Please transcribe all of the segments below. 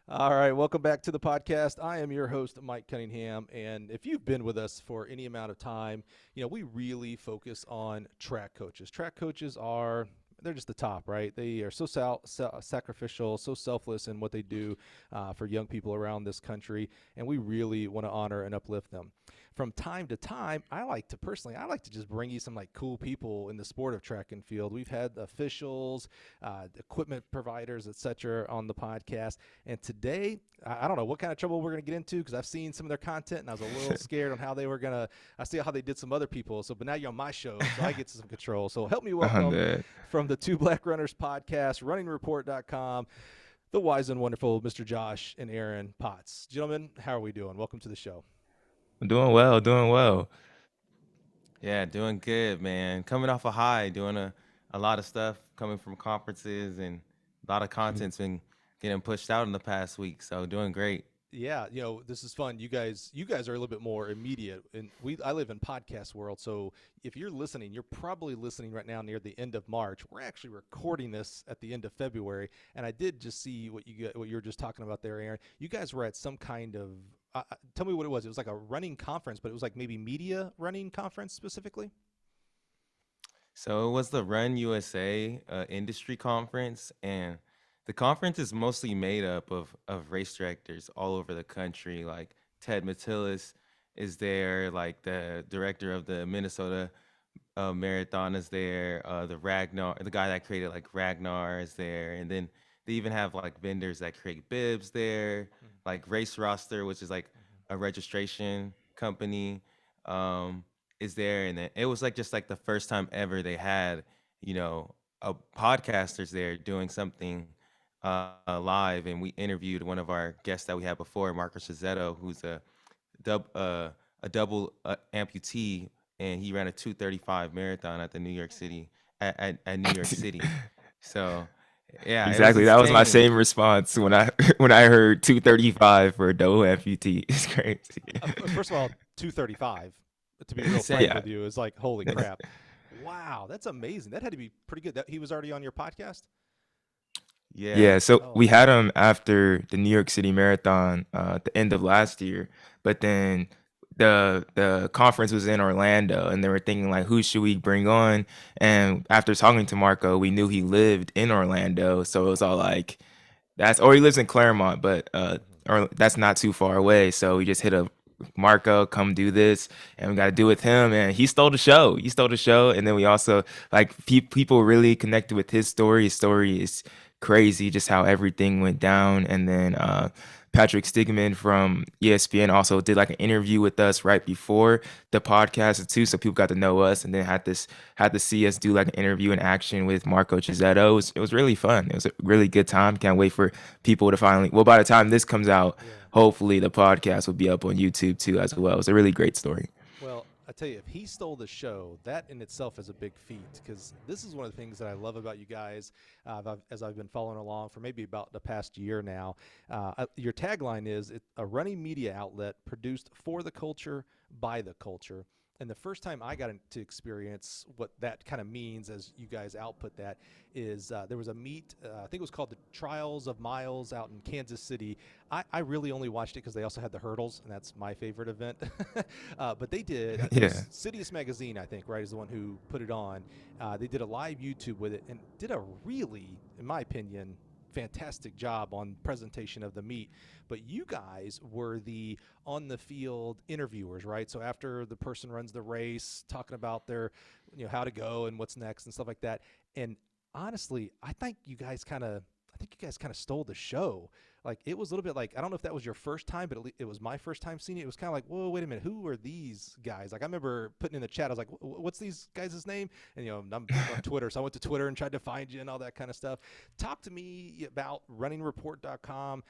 All right, welcome back to the podcast. I am your host, Mike Cunningham, and if you've been with us for any amount of time, we really focus on track coaches. Track coaches are they're just the top, right? They are so sacrificial, so selfless in what they do for young people around this country, and we really want to honor and uplift them. From time to time, I like to just bring you some like cool people in the sport of track and field. We've had officials, equipment providers, etc., on the podcast. And today, I don't know what kind of trouble we're going to get into because I've seen some of their content and I was a little scared on how they were going to. I see how they did some other people. But now you're on my show, so I get some control. So help me I'm welcome good. from the Two Black Runners podcast, RunningReport.com, the wise and wonderful Mr. Josh and Aaron Potts. Gentlemen, how are we doing? Welcome to the show. I'm doing well, doing well. Yeah, doing good, man. Coming off a high, doing a lot of stuff coming from conferences and a lot of content's been getting pushed out in the past week. So doing great. Yeah, this is fun. You guys are a little bit more immediate, and I live in podcast world, so if you're listening, you're probably listening right now near the end of March. We're actually recording this at the end of February, and I did just see what you were just talking about there, Aaron. You guys were at some kind of tell me what it was. It was like a running conference, but it was like maybe media running conference specifically. So it was the Run USA industry conference, and the conference is mostly made up of race directors all over the country. Like Ted Matillis is there, like the director of the Minnesota Marathon is there. The guy that created like Ragnar is there, and then they even have like vendors that create bibs there, like Race Roster, which is like a registration company, is there, and then it was like just like the first time ever they had, a podcasters there doing something live, and we interviewed one of our guests that we had before, Marcus Rossetto, who's dub, uh, a double amputee, and he ran a 2:35 marathon at the New York City at New York City. So yeah, it was Exactly. That was my insane. same response when I when I heard 235 for a double amputee. It's crazy. First of all, 235. To be real frank Insane. Yeah. with you, is like holy crap. Wow, that's amazing. That had to be pretty good. That he was already on your podcast. Yeah. Yeah, so Oh we man. had him after the New York City Marathon at the end of last year, but then the conference was in Orlando, and they were thinking like, who should we bring on? And after talking to Marco, we knew he lived in Orlando, so it was all like, that's or he lives in Claremont, but Mhm. or that's not too far away. So we just hit a Marco, come do this, and we got to do with him. And he stole the show. He stole the show, and then we also like people really connected with his story. His story is crazy, just how everything went down. And then Patrick Stigman from ESPN also did like an interview with us right before the podcast too, so people got to know us, and then had to see us do like an interview in action with Marco Cizzetto. It was really fun. It was a really good time. Can't wait for people to finally. Well, by the time this comes out, Yeah. hopefully the podcast will be up on YouTube too as well. It's a really great story. Well, I tell you, if he stole the show, that in itself is a big feat because this is one of the things that I love about you guys as I've been following along for maybe about the past year now. Your tagline is a running media outlet produced for the culture, by the culture. And the first time I got to experience what that kind of means as you guys output that is there was a meet, I think it was called the Trials of Miles out in Kansas City. I really only watched it because they also had the hurdles, and that's my favorite event. But they did, it Yeah. was Citius Magazine, I think, right, is the one who put it on. They did a live YouTube with it and did a really, in my opinion, fantastic job on presentation of the meet. But you guys were the on the field interviewers, right? So after the person runs the race, talking about their, how to go and what's next and stuff like that. And honestly, I think you guys kind of stole the show. Like it was a little bit like I don't know if that was your first time, but it was my first time seeing it. It was kind of like, whoa, wait a minute, who are these guys? Like I remember putting in the chat, I was like, what's these guys' name? And I'm on Twitter, so I went to Twitter and tried to find you and all that kind of stuff. Talk to me about RunningReport.com.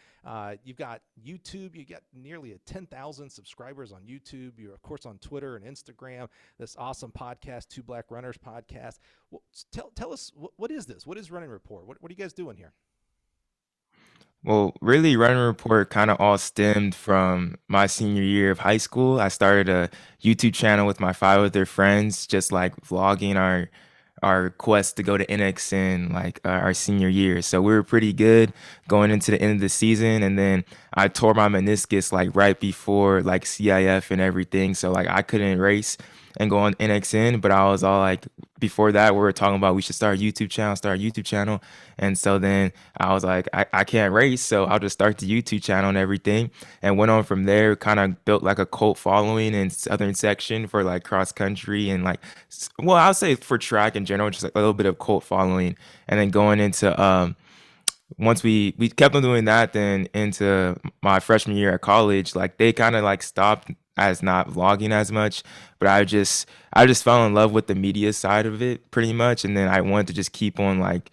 You've got YouTube. You got nearly 10,000 subscribers on YouTube. You're of course on Twitter and Instagram. This awesome podcast, Two Black Runners podcast. Well, tell us what is this? What is Running Report? What are you guys doing here? Well, really, Running Report kind of all stemmed from my senior year of high school. I started a YouTube channel with my five other friends, just like vlogging our quest to go to NXN like our senior year. So we were pretty good going into the end of the season, and then I tore my meniscus like right before like CIF and everything. So like I couldn't race and go on NXN, but I was all like, before that we were talking about we should start a YouTube channel. And so then I was like, I can't race, so I'll just start the YouTube channel and everything. And went on from there, kind of built like a cult following in Southern section for like cross country and like, well, I'll say for track in general, just like a little bit of cult following. And then going into once we kept on doing that, then into my freshman year at college, like they kind of like stopped as not vlogging as much, but I just fell in love with the media side of it pretty much, and then I wanted to just keep on like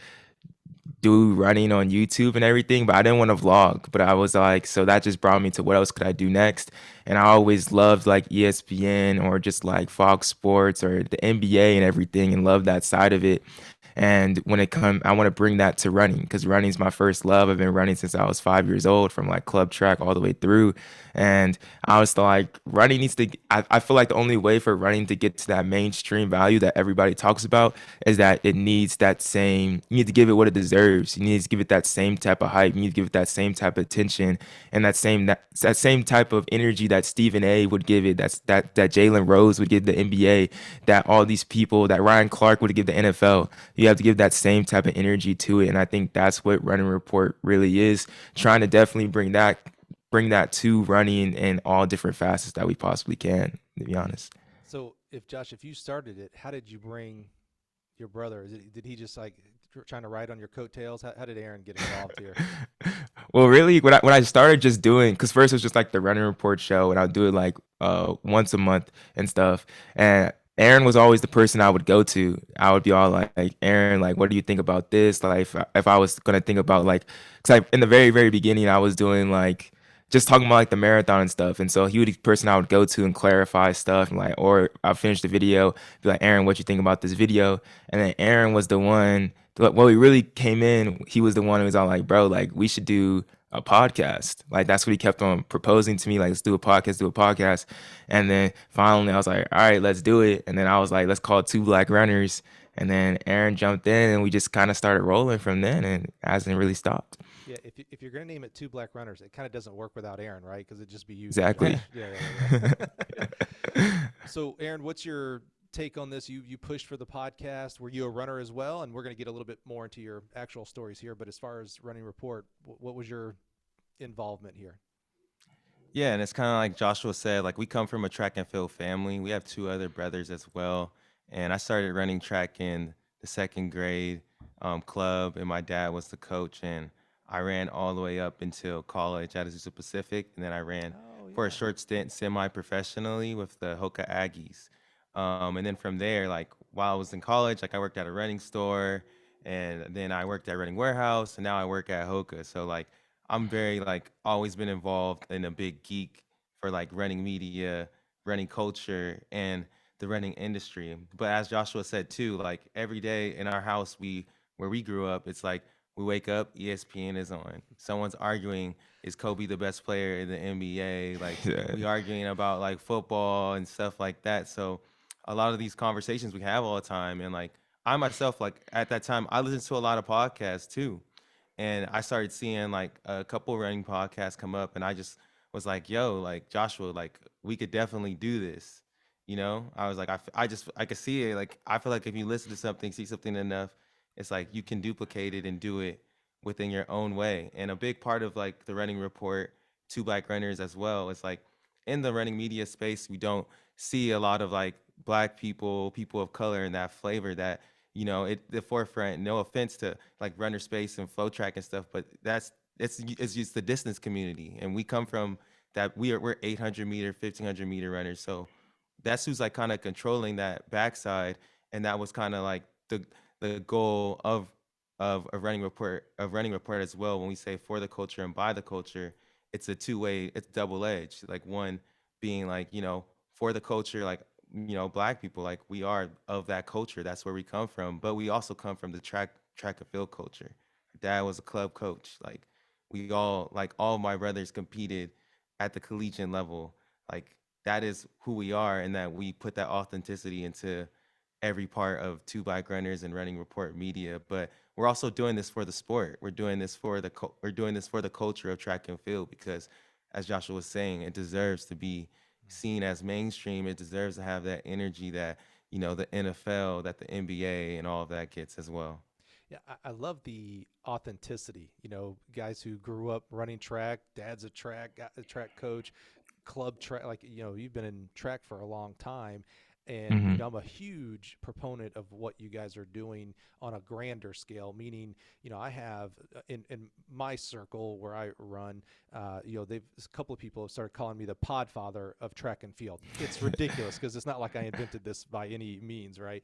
do running on YouTube and everything, but I didn't want to vlog. But I was like, so that just brought me to what else could I do next? And I always loved like ESPN or just like Fox Sports or the NBA and everything, and loved that side of it. And when it comes, I want to bring that to running, because running's my first love. I've been running since I was 5 years old, from like club track all the way through. And I was like, running needs to, I feel like the only way for running to get to that mainstream value that everybody talks about is that it needs that same, you need to give it what it deserves. You need to give it that same type of hype. You need to give it that same type of attention, and that same type of energy that Stephen A would give it, that Jalen Rose would give the NBA, that all these people, that Ryan Clark would give the NFL. You have to give that same type of energy to it. And I think that's what Running Report really is, trying to definitely bring that to running in all different facets that we possibly can, to be honest. So, if Josh, if you started it, how did you bring your brother? Did he just like trying to ride on your coattails? How did Aaron get involved here? Well, really, when I started just doing, because first it was just like the Running Report show, and I'll do it like once a month and stuff. And Aaron was always the person I would go to. I would be all like, Aaron, like, what do you think about this? Like, if I was gonna think about like, because in the very very beginning I was doing like just talking about like the marathon and stuff, and so he would be the person I would go to and clarify stuff, and like, or I'll finish the video, be like, Aaron, what you think about this video? And then Aaron was the one. Well, we really came in. He was the one who was all like, bro, like we should do a podcast. Like that's what he kept on proposing to me. Like, let's do a podcast, do a podcast. And then finally I was like, all right, let's do it. And then I was like, let's call it Two Black Runners. And then Aaron jumped in, and we just kind of started rolling from then, and it hasn't really stopped. Yeah, if you're gonna name it Two Black Runners, it kind of doesn't work without Aaron, right? Because it'd just be you two, Exactly. Josh. Yeah. So, Aaron, what's your take on this? You pushed for the podcast. Were you a runner as well? And we're going to get a little bit more into your actual stories here. But as far as Running Report, what was your involvement here? Yeah, and it's kind of like Joshua said, like we come from a track and field family. We have two other brothers as well. And I started running track in the second grade club, and my dad was the coach. And I ran all the way up until college at Azusa Pacific. And then I ran Oh for a yeah. short stint semi-professionally with the Hoka Aggies. And then from there, like while I was in college, like I worked at a running store, and then I worked at Running Warehouse, and now I work at Hoka. So like I'm very like always been involved in a big geek for like running media, running culture, and the running industry. But as Joshua said too, like every day in our house, we where we grew up, it's like we wake up, ESPN is on. Someone's arguing, is Kobe the best player in the NBA? Like Yeah. we arguing about like football and stuff like that. So a lot of these conversations we have all the time, and like I myself, like at that time, I listened to a lot of podcasts too, and I started seeing like a couple running podcasts come up, and I just was like, "Yo, like Joshua, like we could definitely do this." I was like, I could see it. Like I feel like if you listen to something, see something enough, it's like you can duplicate it and do it within your own way. And a big part of like the running report, Two Black Runners as well, it's like in the running media space, we don't see a lot of like black people, people of color in that flavor that it the forefront. No offense to like runner space and flow track and stuff, but it's just the distance community, and we come from that. We're 800-meter, 1500-meter runners, so that's who's like kind of controlling that backside, and that was kind of like the goal of running report as well. When we say for the culture and by the culture, it's a two-way, it's double-edged. Like one being like for the culture, like black people, like we are of that culture, that's where we come from, but we also come from the track and field culture. Dad was a club coach, like we all, like all my brothers competed at the collegiate level. Like that is who we are, and that we put that authenticity into every part of Two Black Runners and Running Report Media, but we're also doing this for the sport. We're doing this for we're doing this for the culture of track and field because, as Joshua was saying, it deserves to be seen as mainstream. It deserves to have that energy that the NFL, that the NBA, and all of that gets as well. Yeah, I love the authenticity. Guys who grew up running track, dad's a track coach, club track. Like you've been in track for a long time, and Hmm. I'm a huge proponent of what you guys are doing on a grander scale. Meaning, I have in my circle where I run, they've a couple of people have started calling me the podfather of track and field. It's ridiculous because it's not like I invented this by any means, right?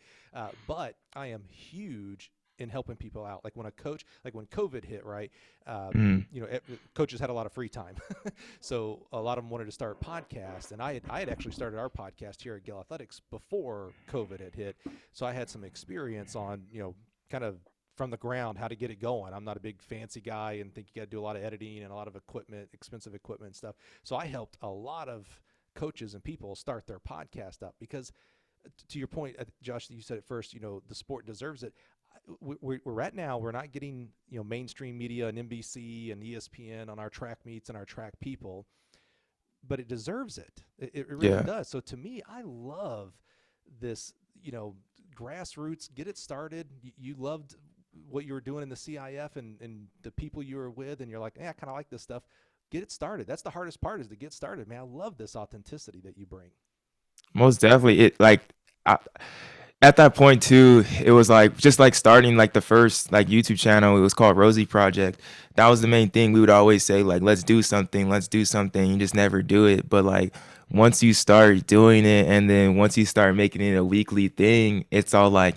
But I am huge in helping people out. Like when COVID hit, right? Hmm. Coaches had a lot of free time. So a lot of them wanted to start podcasts. And I had actually started our podcast here at Gill Athletics before COVID had hit. So I had some experience on, kind of from the ground, how to get it going. I'm not a big fancy guy and think you got to do a lot of editing and a lot of equipment, expensive equipment and stuff. So I helped a lot of coaches and people start their podcast up because to your point, Josh, you said it first, the sport deserves it. We're right now, we're not getting, mainstream media and NBC and ESPN on our track meets and our track people, but it deserves it. It really Yeah. does. So to me, I love this, grassroots, get it started. You loved what you were doing in the CIF and the people you were with, and you're like, I kind of like this stuff. Get it started. That's the hardest part, is to get started, man. I love this authenticity that you bring. Most definitely. I, at that point too, it was like just like starting like the first like YouTube channel. It was called Rosie Project. That was the main thing. We would always say like, let's do something, let's do something. You just never do it. But like once you start doing it, and then once you start making it a weekly thing, it's all like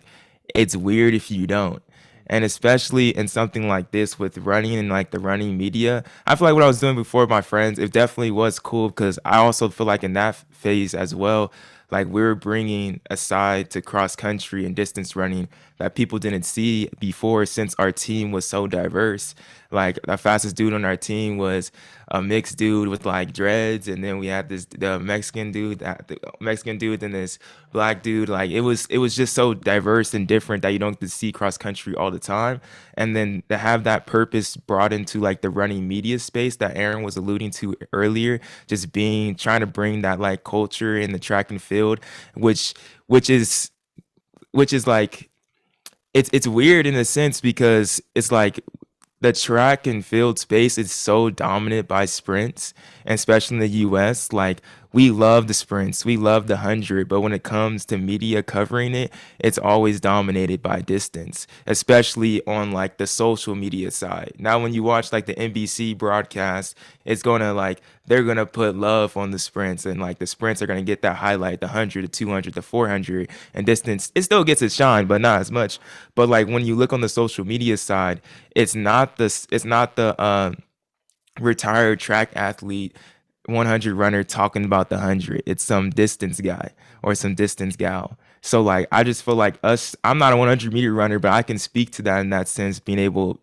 it's weird if you don't. And especially in something like this with running and like the running media, I feel like what I was doing before with my friends, it definitely was cool because I also feel like in that phase as well, like we were bringing a side to cross country and distance running that people didn't see before since our team was so diverse. Like the fastest dude on our team was a mixed dude with like dreads, and then we had the Mexican dude, and this black dude. Like it was just so diverse and different that you don't get to see cross country all the time. And then to have that purpose brought into like the running media space that Aaron was alluding to earlier, just being trying to bring that like culture in the track and field, which which is which is like it's weird in a sense because it's like the track and field space is so dominant by sprints, and especially in the US. Like we love the sprints, we love the 100, but when it comes to media covering it, it's always dominated by distance, especially on like the social media side. Now, when you watch like the NBC broadcast, it's gonna like they're gonna put love on the sprints, and like the sprints are gonna get that highlight, the 100, the 200, the 400, and distance. It still gets its shine, but not as much. But like when you look on the social media side, it's not the retired track athlete 100 runner talking about the 100. It's some distance guy or some distance gal. So like I just feel like us, I'm not a 100-meter runner, but I can speak to that in that sense, being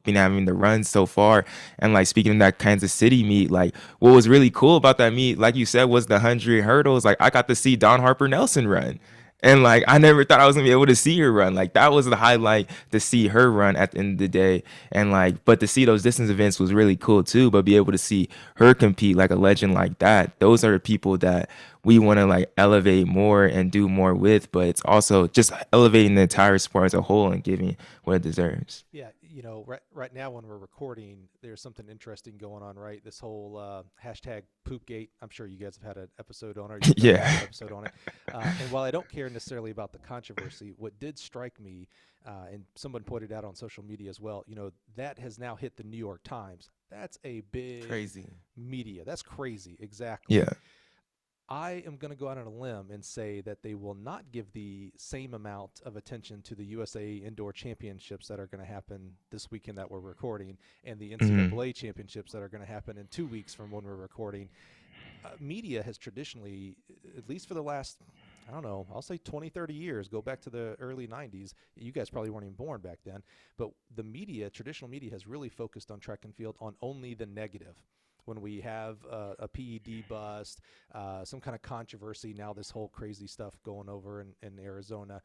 having the run so far. And like speaking of that Kansas City meet, like what was really cool about that meet, like you said, was the 100 hurdles. Like I got to see Don Harper Nelson run. And like I never thought I was gonna be able to see her run. Like that was the highlight, to see her run at the end of the day. And like, but to see those distance events was really cool too. But be able to see her compete like a legend like that, those are the people that we want to like elevate more and do more with. But it's also just elevating the entire sport as a whole and giving what it deserves. Yeah, right now when we're recording, there's something interesting going on, right? This whole hashtag Poopgate. I'm sure you guys have had an episode on it. Or you've done Yeah. an episode on it. And while I don't care necessarily about the controversy, what did strike me, and someone pointed out on social media as well, that has now hit the New York Times. That's a big Crazy. media. That's crazy. Exactly. Yeah. I am going to go out on a limb and say that they will not give the same amount of attention to the USA Indoor Championships that are going to happen this weekend that we're recording, and the Hmm. NCAA Championships that are going to happen in 2 weeks from when we're recording. Media has traditionally, at least for the last, I don't know, I'll say 20, 30 years, go back to the early 90s. You guys probably weren't even born back then, but the media, traditional media, has really focused on track and field on only the negative. when we have a PED bust, some kind of controversy. Now this whole crazy stuff going over in Arizona.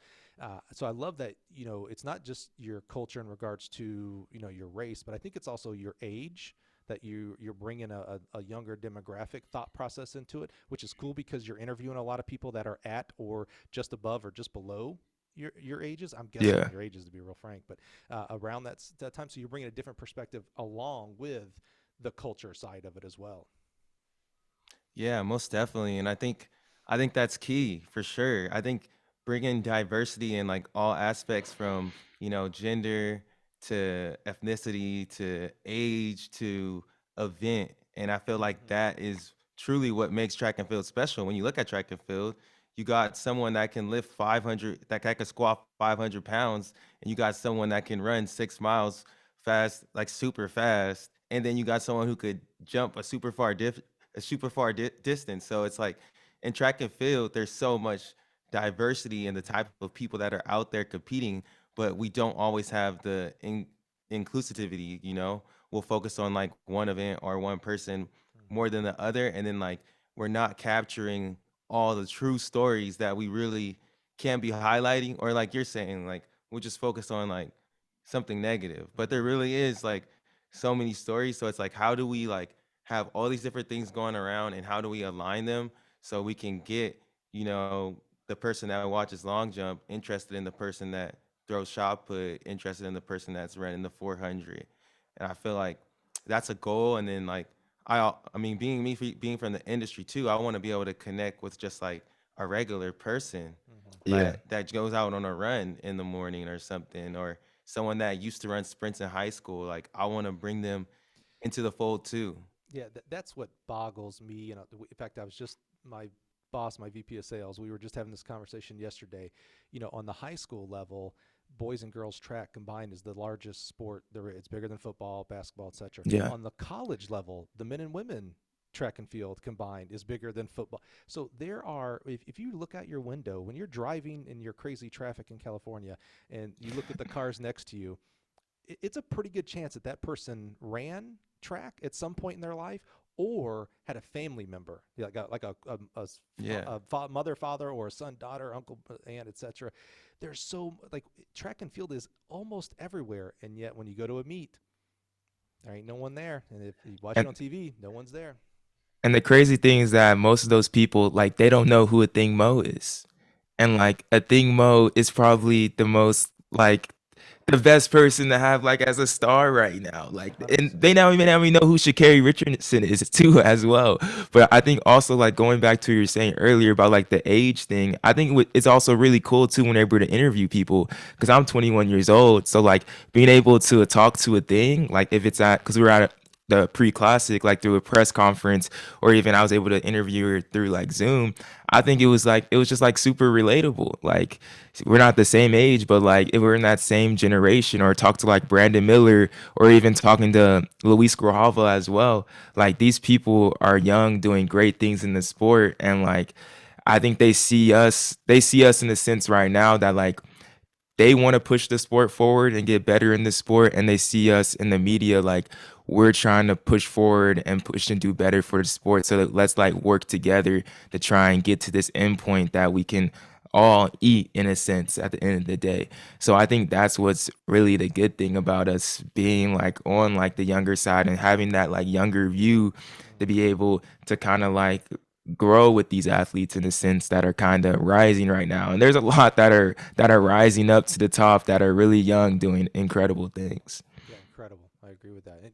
So I love that, it's not just your culture in regards to, your race, but I think it's also your age, that you're bringing a younger demographic thought process into it, which is cool because you're interviewing a lot of people that are at or just above or just below your ages. I'm guessing Yeah. your ages, to be real frank, but around that time. So you're bringing a different perspective along with the culture side of it as well. Yeah, most definitely. And I think that's key for sure. I think bringing diversity in like all aspects from, gender to ethnicity to age to event. And I feel like Hmm. that is truly what makes track and field special. When you look at track and field, you got someone that can lift 500, that can squat 500 pounds, and you got someone that can run 6 miles fast, like super fast. And then you got someone who could jump a super far distance. So it's like in track and field, there's so much diversity in the type of people that are out there competing, but we don't always have the inclusivity. We'll focus on like one event or one person Hmm. more than the other, and then like we're not capturing all the true stories that we really can be highlighting, or like you're saying, like we'll just focus on like something negative, but there Hmm. really is like so many stories. So it's like, how do we like have all these different things going around, and how do we align them so we can get, the person that watches long jump interested in the person that throws shot put, interested in the person that's running the 400. And I feel like that's a goal. And then like I mean, being from the industry too, I want to be able to connect with just like a regular person Hmm. Yeah. that goes out on a run in the morning or something, or someone that used to run sprints in high school. Like I want to bring them into the fold too. Yeah, that's what boggles me. In fact, I was just my boss, my VP of sales. We were just having this conversation yesterday. On the high school level, boys and girls track combined is the largest sport there is. It's bigger than football, basketball, etc. Yeah. On the college level, the men and women track and field combined is bigger than football. So there are, if you look out your window when you're driving in your crazy traffic in California and you look at the cars next to you, it's a pretty good chance that that person ran track at some point in their life or had a family member, like Yeah. mother, father, or a son, daughter, uncle, aunt, etc. There's so like track and field is almost everywhere, and yet when you go to a meet, there ain't no one there, and if you watch it And on TV, no one's there. and the crazy thing is that most of those people, like, they don't know who a thing Mo is. And like a thing Mo is probably the most like the best person to have like as a star right now. Like, and 100%. they now even know who Shacari Richardson is too as well. But I think also like going back to what you were saying earlier about like the age thing, I think it's also really cool too when we're able to interview people because I'm 21 years old. So like being able to talk to a thing, like if it's at, because we were at the pre-classic, like through a press conference, or even I was able to interview her through like Zoom. I think it was just like super relatable. Like we're not the same age, but like if we're in that same generation, or talk to like Brandon Miller, or even talking to Luis Grijalva as well. Like these people are young, doing great things in the sport, and like I think they see us in the sense right now that like they want to push the sport forward and get better in the sport, and they see us in the media like we're trying to push forward and push and do better for the sport, so that let's like work together to try and get to this end point that we can all eat in a sense at the end of the day. So I think that's what's really the good thing about us being like on like the younger side and having that like younger view, to be Hmm. able to kind of like grow with these athletes in a sense that are kind of rising right now. And there's a lot that are rising up to the top that are really young doing incredible things. Yeah, incredible. I agree with that. And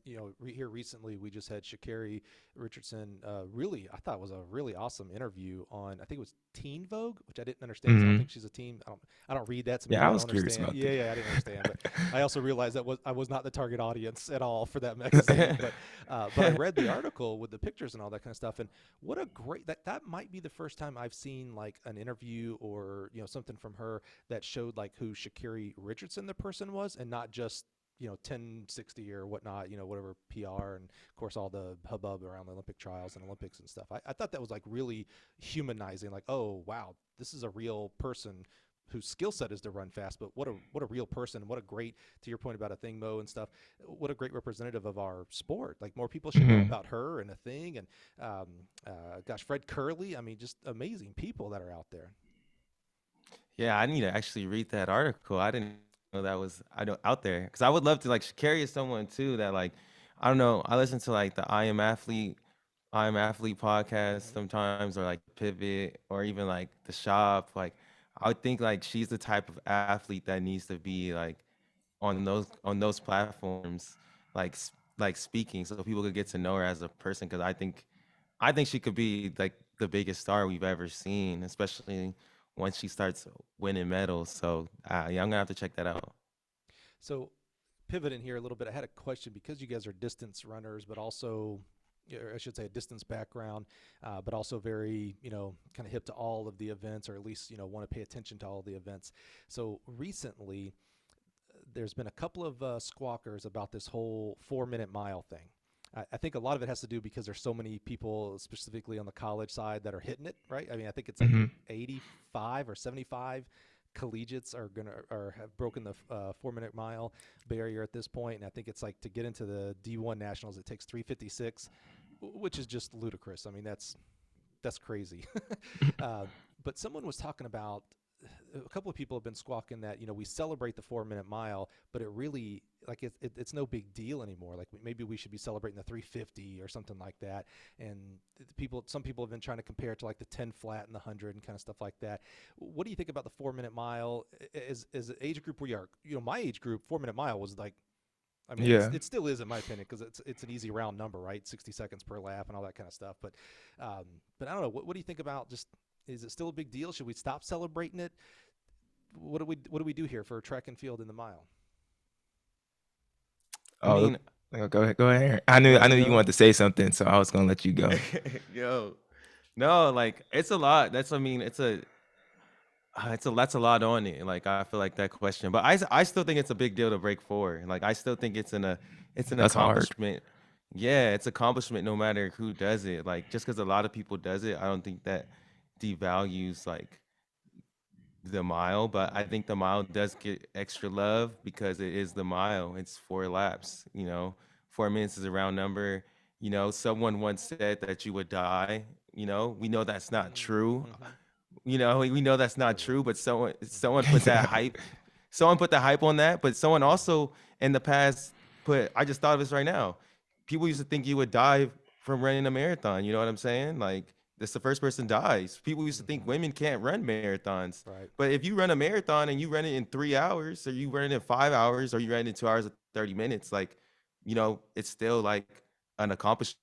here recently we just had Shacari Richardson. Really, I thought was a really awesome interview on. I think it was Teen Vogue, which I didn't understand because I don't Hmm. think she's a teen. I don't read that, so maybe Yeah, I I don't was curious understand. about Yeah, that. yeah, I didn't understand. But I also realized that I was not the target audience at all for that magazine. But I read the article with the pictures and all that kind of stuff. And what a great that might be the first time I've seen like an interview or something from her that showed like who Shakiri Richardson the person was, and not just 1060 or whatnot, whatever PR, and of course all the hubbub around the Olympic trials and Olympics and stuff. I thought that was like really humanizing, like, oh wow, this is a real person whose skill set is to run fast, but what a real person, what a great, to your point about a thing Mo and stuff, what a great representative of our sport. Like more people should know Mhm. about her and a thing, and gosh, Fred Curley. I mean, just amazing people that are out there. Yeah, I need to actually read that article. I didn't know that was out there because I would love to like Shacari is someone too that like I don't know. I listen to like the I Am Athlete podcast Hmm. sometimes, or like Pivot, or even like the Shop. Like I would think like she's the type of athlete that needs to be like on those platforms, like speaking, so people could get to know her as a person. Because I think she could be like the biggest star we've ever seen, especially once she starts winning medals. So yeah, I'm gonna have to check that out. So pivoting here a little bit, I had a question because you guys are distance runners, but also, or I should say, a distance background, but also very, kind of hip to all of the events, or at least, want to pay attention to all the events. So recently, there's been a couple of squawkers about this whole 4 minute mile thing. I think a lot of it has to do because there's so many people, specifically on the college side, that are hitting it, right? I mean, I think it's like Mhm. 85 or 75 collegiates are gonna or have broken the 4 minute mile barrier at this point, and I think it's like to get into the D1 nationals, it takes 3:56, which is just ludicrous. I mean, that's crazy. uh, but someone was talking about, a couple of people have been squawking that, we celebrate the 4 minute mile, but it really, like, it's no big deal anymore. Like, maybe we should be celebrating the 350 or something like that. And some people have been trying to compare it to like the 10 flat and the 100 and kind of stuff like that. What do you think about the 4 minute mile as an age group where you are? My age group, 4 minute mile was like, I mean, Yeah. it still is in my opinion, because it's an easy round number, right? 60 seconds per lap and all that kind of stuff. But I don't know. What do you think about, just, is it still a big deal? Should we stop celebrating it? What do we do here for track and field in the mile? I Oh, mean, go ahead. Go ahead, Aaron. you I want knew to you go? wanted to say something, so I was gonna let you go. Yo, no, like it's a lot. I mean, that's a lot on it. Like I feel like that question, but I still think it's a big deal to break four. Like I still think it's an That's hard. accomplishment. Yeah, it's accomplishment no matter who does it. Like just because a lot of people does it, I don't think that devalues like the mile. But I Mm-hmm. think the mile does get extra love because it is the mile. It's 4 laps. 4 minutes is a round number. Someone once said that you would die. We know that's not true. Mm-hmm. Mm-hmm. We know that's not Totally. true, but Mm-hmm. someone put that hype. Someone put the hype on that, but someone also in the past put. I just thought of this right now. People used to think you would die from running a marathon. You know what I'm saying? Like this, the first person dies. People used to think Mm-hmm. women can't run marathons, Right. but if you run a marathon and you run it in 3 hours, or you run it in 5 hours, or you run it in 2 hours and 30 minutes, like it's still like an accomplishment.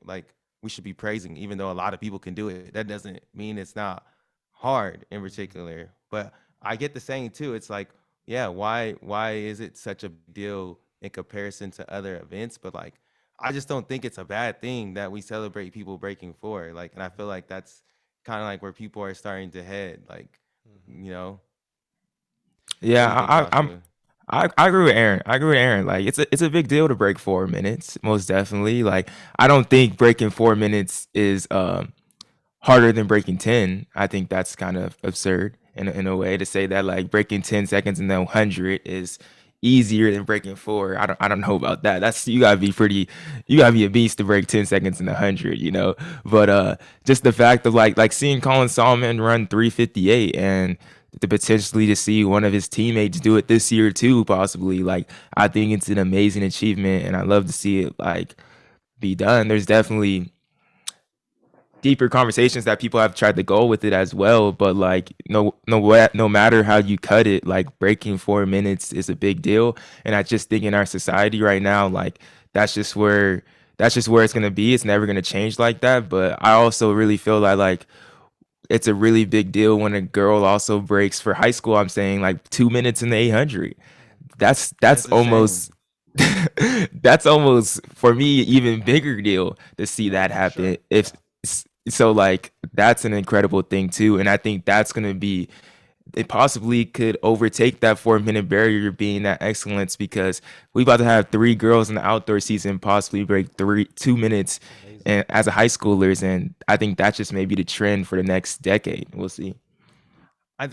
Like we should be praising, even though a lot of people can do it. That doesn't mean it's not hard in Mm-hmm. particular. But I get the saying too. It's like, yeah, why is it such a big deal in comparison to other events? But like, I just don't think it's a bad thing that we celebrate people breaking four. Like, and I feel Mm-hmm. like that's kind of like where people are starting to head. Like, Mm-hmm. you know, what Yeah, do you think, I'm Joshua? I agree with Aaron. I agree with Aaron. Like it's a big deal to break 4 minutes, most definitely. Like I don't think breaking 4 minutes is harder than breaking 10. I think that's kind of absurd in a way to say that like breaking 10 seconds in the 100 is easier than breaking four. I don't know about that. That's you gotta be a beast to break 10 seconds in the 100. But just the fact of like seeing Colin Solomon run 3:58 and to potentially to see one of his teammates do it this year too, possibly. Like I think it's an amazing achievement and I love to see it like be done. There's definitely deeper conversations that people have tried to go with it as well. But like no matter how you cut it, like breaking 4 minutes is a big deal. And I just think in our society right now, like that's just where that's just where it's gonna be. It's never gonna change like that. But I also really feel like it's a really big deal when a girl also breaks for high school. I'm saying like 2 minutes in the 800. That's It's insane. almost that's almost for me even bigger deal to see Oh, that for happen. sure. If Yeah. so, like that's an incredible thing too, and I think that's gonna be it possibly could overtake that 4 minute barrier being that excellence because we about to have three girls in the outdoor season possibly break 2 minutes Amazing. and as a high schoolers, and I think that's just maybe the trend for the next decade. We'll see. I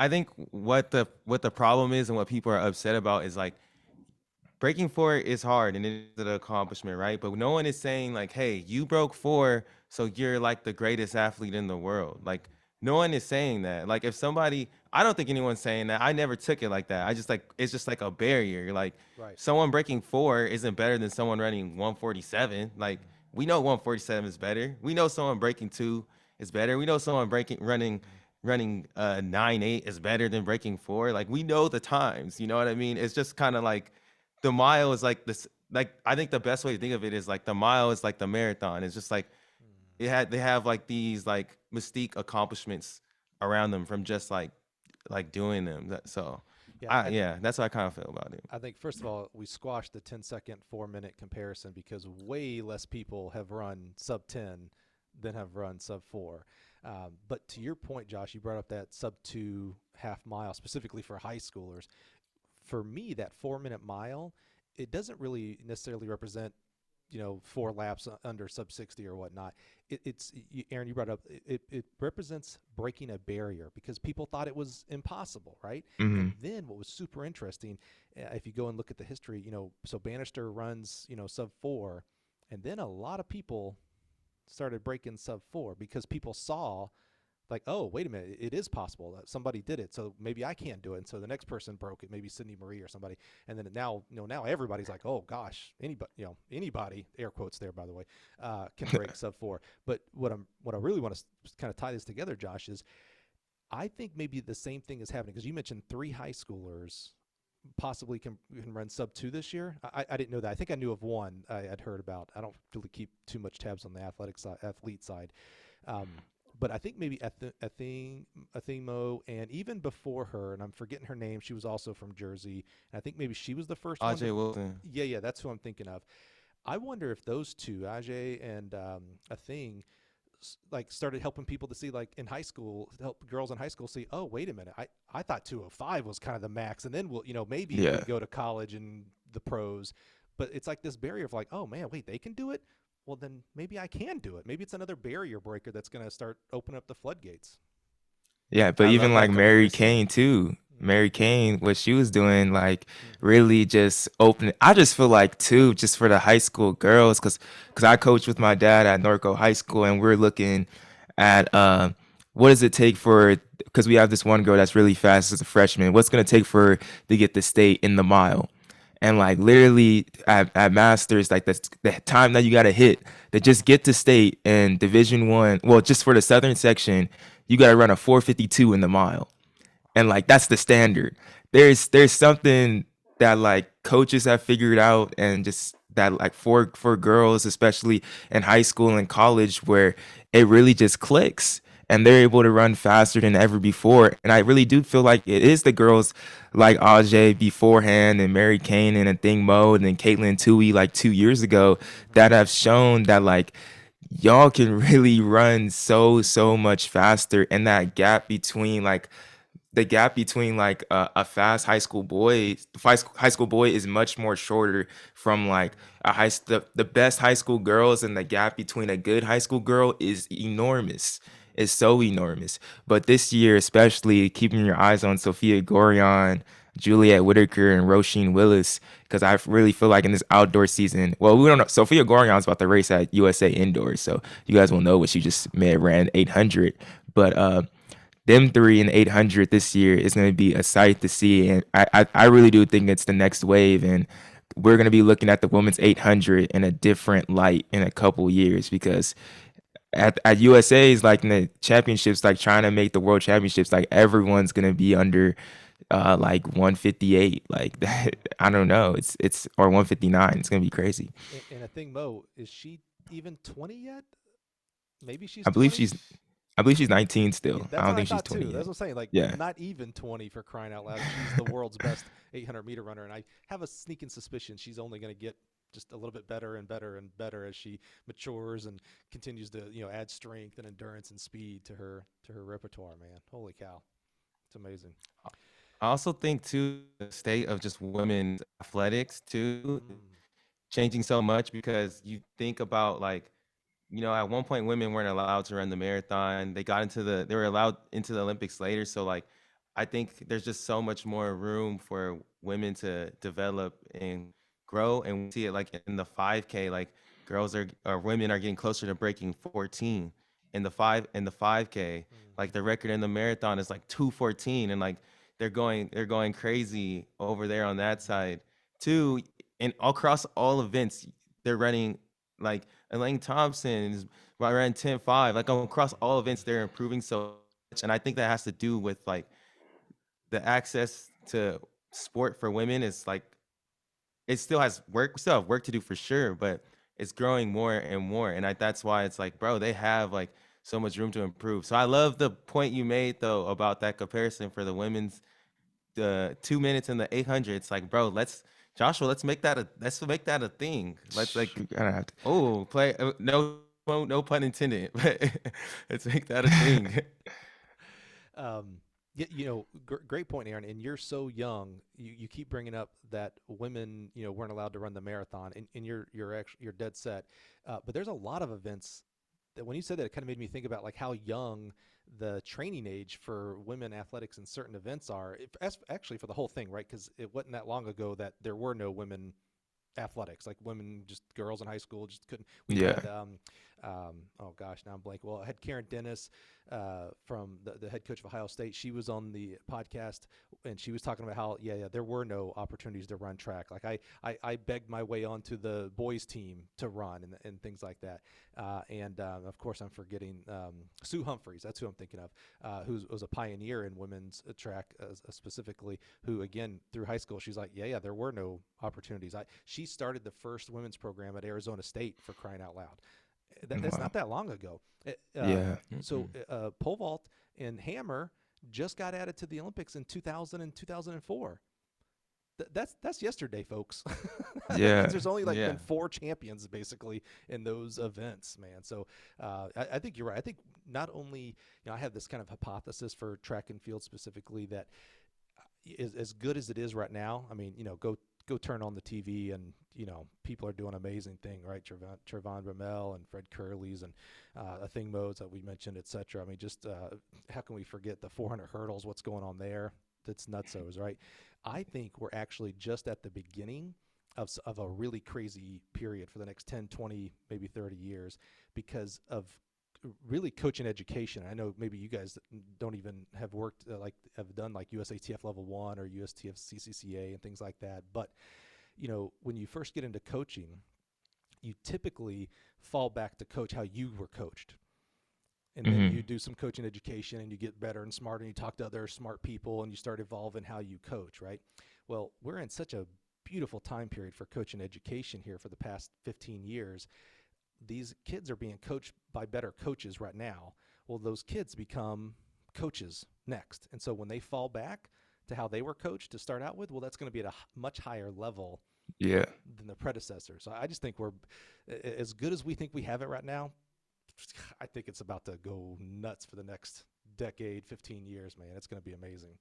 think what the problem is and what people are upset about is like breaking four is hard and it is an accomplishment, right? But no one is saying like, hey, you broke four, so you're like the greatest athlete in the world. Like no one is saying that. Like if somebody, I don't think anyone's saying that. I never took it like that. I just like it's just like a barrier. Like Right. someone breaking four isn't better than someone running 147. Like we know 147 is better. We know someone breaking two is better. We know someone breaking running 9.8 is better than breaking four. Like we know the times. You know what I mean? It's just kind of like the mile is like this. Like I think the best way to think of it is like the mile is like the marathon. It's just like they have like these like mystique accomplishments around them from just like doing them. So Yeah, I yeah, that's how I kind of feel about it. I think first of all we squashed the 10-second 4-minute comparison because way less people have run sub 10 than have run sub 4. But to your point, Josh, you brought up that sub 2 half mile specifically for high schoolers. For me, that 4-minute mile, it doesn't really necessarily represent 4 laps under sub 60 or whatnot. Aaron, you brought up it represents breaking a barrier because people thought it was impossible, right? And Hmm. then what was super interesting, if you go and look at the history, so Bannister runs sub 4, and then a lot of people started breaking sub 4 because people saw like, oh, wait a minute, it is possible that somebody did it, so maybe I can't do it. And so the next person broke it, maybe Sydney Marie or somebody, and then now everybody's like, oh gosh, anybody, air quotes there by the way, can break sub 4. But what I really want to kind of tie this together, Josh, is I think maybe the same thing is happening because you mentioned 3 high schoolers possibly can run sub 2 this year. I didn't know that. I think I knew of one I'd heard about. I don't really keep too much tabs on the athlete side. Um, but I think maybe Athemo, and even before her, and I'm forgetting her name, she was also from Jersey. And I think maybe she was the first one. Ajay Wilson. Yeah, that's who I'm thinking of. I wonder if those two, Ajay and Athing, like started helping people to see, like in high school, help girls in high school see, oh, wait a minute, I thought 205 was kind of the max, and then we'll maybe we Yeah. go to college and the pros, but it's like this barrier of like, oh man, wait, they can do it. Well, then maybe I can do it. Maybe it's another barrier breaker that's going to start opening up the floodgates. Yeah, but I even love like that Mary comparison. Kane too. Mm-hmm. Mary Kane, what she was doing, like Mm-hmm. really just opening. I just feel like too, just for the high school girls, because I coach with my dad at Norco High School, and we're looking at what does it take for, because we have this one girl that's really fast as a freshman. What's gonna take for her to get the state in the mile? And like literally at masters, like that's the time that you got to hit to just get to state in Division 1. Well, just for the southern section, you got to run a 4:52 in the mile, and like that's the standard. There's something that like coaches have figured out, and just that like for girls, especially in high school and college, where it really just clicks and they're able to run faster than ever before. And I really do feel like it is the girls like Ajay beforehand, and Mary Kane, and a Thing Mode, and Caitlin Tui like 2 years ago, Mm-hmm. that have shown that like y'all can really run so much faster. And that gap between like the gap between like a fast high school boy is much more shorter from like the best high school girls, and the gap between a good high school girl is enormous. It's so enormous. But this year, especially keeping your eyes on Sophia Gorion, Juliet Whitaker, and Roisin Willis, because I really feel like in this outdoor season, well, we don't know. Sophia Gorion's about to race at USA Indoors, so you guys will know what she just may have ran 800. But them three in 800 this year is going to be a sight to see. And I really do think it's the next wave. And we're going to be looking at the women's 800 in a different light in a couple years, because at USA's, like in the championships, like trying to make the world championships, like everyone's going to be under like 158, like that. I don't know, it's or 159. It's going to be crazy. And a thing, Mo, is she even 20 yet? Maybe she's I believe 20. she's I believe she's 19 Yeah, still. I that's don't what I think she's thought 20 too. That's yet. what I'm saying. Like, Yeah. not even 20 for crying out loud. She's the world's best 800-meter runner, and I have a sneaking suspicion she's only going to get just a little bit better and better and better as she matures and continues to add strength and endurance and speed to her repertoire. Man, holy cow, it's amazing. I also think too the state of just women's athletics too Mm, changing so much because you think about like at one point women weren't allowed to run the marathon. They were allowed into the Olympics later. So like I think there's just so much more room for women to develop and grow, and we see it like in the 5K, like girls are or women are getting closer to breaking 14 in the 5K. Like the record in the marathon is like 2:14, and like they're going crazy over there on that side too. And across all events, they're running like Elaine Thompson is running 10:5. Like across all events, they're improving so much, and I think that has to do with like the access to sport for women is like it still has work, we still have work to do for sure, but it's growing more and more. And that's why it's like, bro, they have like so much room to improve. So I love the point you made though about that comparison for the women's the 2 minutes and the 800. It's like, bro, Joshua, let's make that a thing. Let's like, You're gonna have to. oh, play no pun intended, but let's make that a thing. Great point, Aaron. And you're so young. You keep bringing up that women, weren't allowed to run the marathon, and you're dead set. But there's a lot of events that when you said that, it kind of made me think about like how young the training age for women athletics in certain events are. Actually, for the whole thing, right? Because it wasn't that long ago that there were no women athletics, like women, just girls in high school just couldn't. We Yeah. had oh gosh, now I'm blank. Well, I had Karen Dennis from the head coach of Ohio State. She was on the podcast, and she was talking about how there were no opportunities to run track. Like I begged my way onto the boys team to run and things like that. And of course I'm forgetting Sue Humphreys. That's who I'm thinking of, who was a pioneer in women's track specifically, who again through high school she's like there were no opportunities. She started the first women's program at Arizona State, for crying out loud. That's Wow. not that long ago. Yeah. So pole vault and hammer just got added to the Olympics in 2000 and 2004. That's yesterday, folks. That Yeah. means there's only like Yeah. been 4 champions basically in those events, man. So I think you're right. I think not only I have this kind of hypothesis for track and field specifically that is as good as it is right now. I mean, go turn on the TV and people are doing amazing thing, right? Trevon Ramel and Fred Curley's and thing modes that we mentioned, etc. I mean, just how can we forget the 400 hurdles? What's going on there? That's nutsos, right? I think we're actually just at the beginning of a really crazy period for the next 10, 20, maybe 30 years because of really coaching education. I know maybe you guys don't even have worked have done like USATF level 1 or USTF CCCA and things like that. But, when you first get into coaching, you typically fall back to coach how you were coached. And then Hmm. you do some coaching education and you get better and smarter and you talk to other smart people and you start evolving how you coach, right? Well, we're in such a beautiful time period for coaching education here for the past 15 years. These kids are being coached by better coaches right now. Well, those kids become coaches next. And so when they fall back to how they were coached to start out with, well, that's going to be at a much higher level Yeah. than the predecessor. So I just think we're as good as we think we have it right now. I think it's about to go nuts for the next decade, 15 years, man. It's going to be amazing.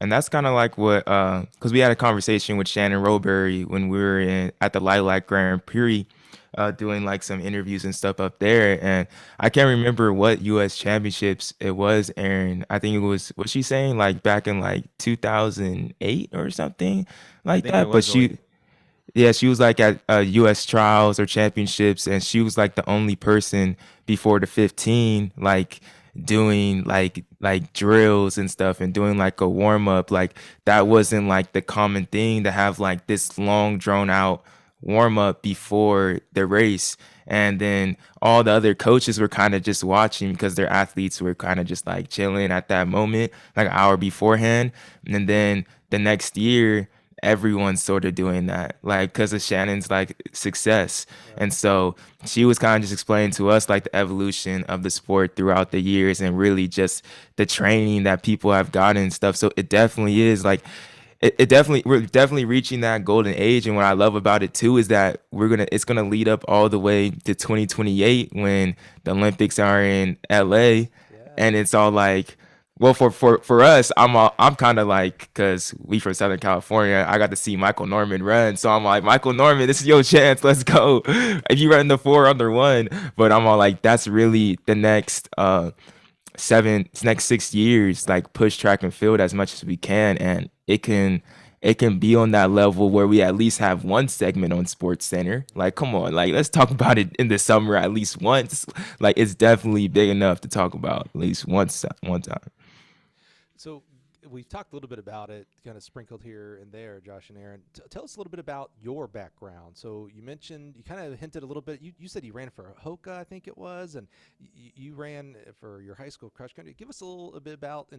And that's kind of like what, because we had a conversation with Shannon Rowbury when we were at the Lilac Grand Prix, doing like some interviews and stuff up there. And I can't remember what U.S. championships it was, Aaron. I think it was she saying like back in like 2008 or something I like think it that. But was she, late. yeah, she was like at U.S. trials or championships, and she was like the only person before the 15, like doing like drills and stuff and doing like a warm up. Like that wasn't like the common thing to have like this long drawn out warm up before the race. And then all the other coaches were kind of just watching because their athletes were kind of just like chilling at that moment, like an hour beforehand. And then the next year, everyone's sort of doing that, like because of Shannon's like success. Right. And so she was kind of just explaining to us like the evolution of the sport throughout the years and really just the training that people have gotten and stuff. So it definitely is like it definitely we're definitely reaching that golden age. And what I love about it too is that it's gonna lead up all the way to 2028 when the Olympics are in LA. Yeah. And it's all like, well, for us, I'm kind of like, because we from Southern California, I got to see Michael Norman run, so I'm like, Michael Norman, this is your chance, let's go. If you run the 4 under 1, but I'm all like, that's really the next next 6 years, like push track and field as much as we can, and it can be on that level where we at least have one segment on Sports Center. Like, come on, like let's talk about it in the summer at least once. Like, it's definitely big enough to talk about at least once one time. So we've talked a little bit about it, kind of sprinkled here and there, Josh and Aaron. Tell us a little bit about your background. So you mentioned, you kind of hinted a little bit. You said you ran for Hoka, I think it was, and you ran for your high school cross country. Give us a little bit about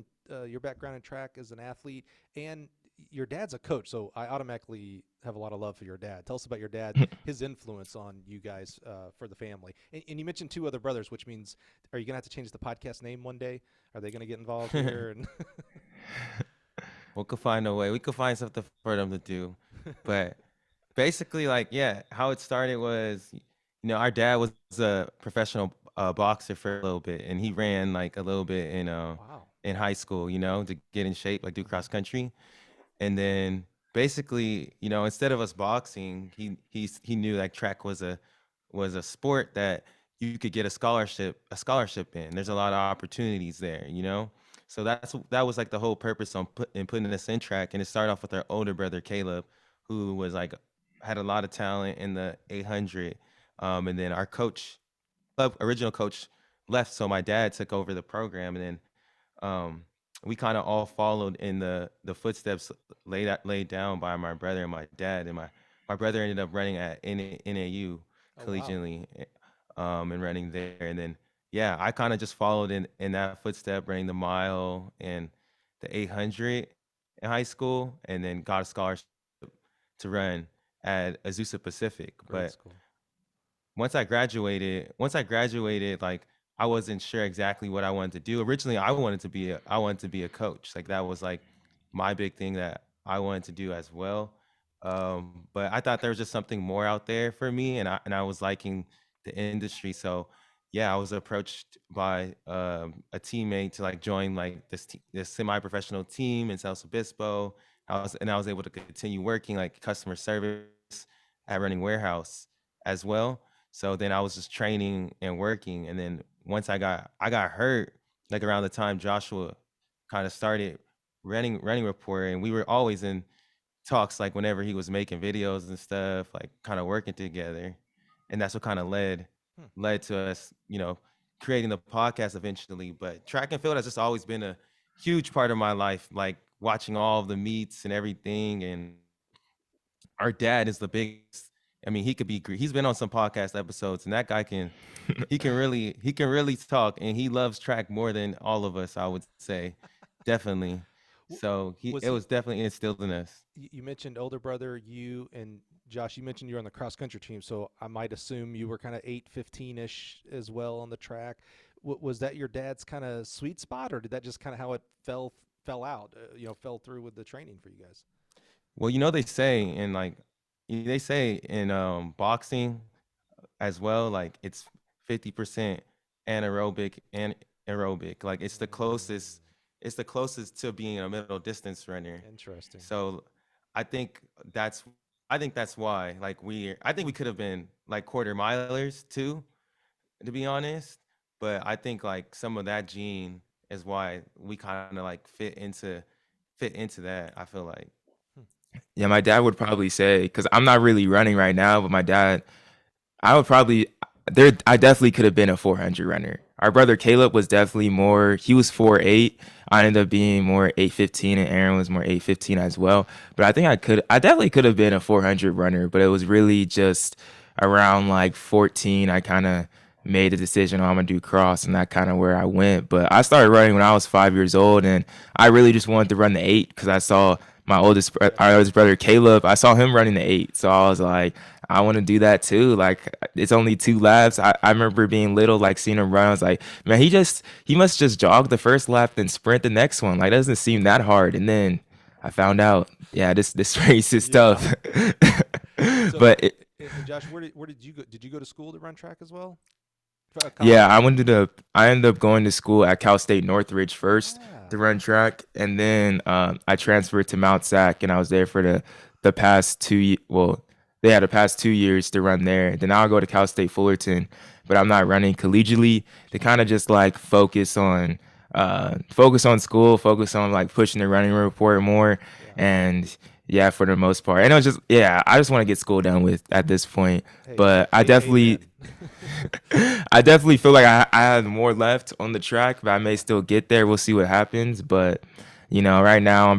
your background in track as an athlete, and your dad's a coach, so I automatically have a lot of love for your dad. Tell us about your dad, his influence on you guys for the family. And you mentioned two other brothers, which means, are you going to have to change the podcast name one day? Are they going to get involved here? And We could find a way. We could find something for them to do. But basically, like, yeah, how it started was, our dad was a professional boxer for a little bit, and he ran like a little bit wow. in high school, to get in shape, like do cross country. And then basically, instead of us boxing, he knew like track was a sport that you could get a scholarship in. There's a lot of opportunities there. So that was like the whole purpose on putting us in track. And it started off with our older brother Caleb, who was like had a lot of talent in the 800. And then our original coach left, so my dad took over the program, and then we kind of all followed in the footsteps laid down by my brother and my dad. And my brother ended up running at NAU Oh, wow. collegiately, and running there. And then yeah, I kind of just followed in that footstep, running the mile and the 800 in high school, and then got a scholarship to run at Azusa Pacific. Great But school. once I graduated, like I wasn't sure exactly what I wanted to do. Originally, I wanted to be a coach. Like that was like my big thing that I wanted to do as well. But I thought there was just something more out there for me, and I was liking the industry. So yeah, I was approached by a teammate to like join like this semi-professional team in South Obispo. I was able to continue working like customer service at Running Warehouse as well. So then I was just training and working, and then once I got hurt, like around the time Joshua kind of started running report, and we were always in talks like whenever he was making videos and stuff, like kind of working together, and that's what kind of led Hmm. led to us, creating the podcast eventually. But track and field has just always been a huge part of my life, like watching all of the meets and everything, and our dad is the biggest. I mean, he's been on some podcast episodes, and that guy he can really talk, and he loves track more than all of us, I would say. Definitely. W- So Was it he? was definitely instilled in us. You mentioned older brother, you and Josh. You mentioned you're on the cross country team, so I might assume you were kind of 8:15 ish as well on the track. Was that your dad's kind of sweet spot, or did that just kind of how it fell out? Fell through with the training for you guys. Well, they say in boxing as well, like it's 50% anaerobic and aerobic. Like Mm, it's the closest to being a middle distance runner. interesting. So I think that's I think that's why like I think we could have been like quarter milers too, to be honest. But I think like some of that gene is why we kind of like fit into that, I feel like. Hmm. Yeah, my dad would probably say, because I'm not really running right now, but my dad, I would probably there. I definitely could have been a 400 runner. Our brother Caleb was definitely more. He was 4'8". I ended up being more 8'15", and Aaron was more 8'15" as well. But I think I definitely could have been a 400 runner. But it was really just around like 14. I kind of made the decision, I'm gonna do cross, and that kind of where I went. But I started running when I was 5 years old, and I really just wanted to run the 8 because I saw Yeah. our oldest brother Caleb. I saw him running the 8, so I was like, I want to do that too. Like, it's only 2 laps. I remember being little, like seeing him run. I was like, man, he must just jog the first lap and sprint the next one. Like, it doesn't seem that hard. And then I found out, yeah, this race is Yeah. tough. So, But and Josh, where did you go? Did you go to school to run track as well? yeah, College? I ended up going to school at Cal State Northridge first Ah. to run track, and then I transferred to Mount Sac, and I was there for the past well, they had the past 2 years to run there. Then I'll go to Cal State Fullerton, but I'm not running collegiately. They kind of just like focus on focus on school, focus on like pushing the running report more, Yeah. and yeah, for the most part. And it was just yeah, I just want to get school done with at this point. Hey, But amen. I definitely feel like I have more left on the track, but I may Yeah. still get there. We'll see what happens. But right now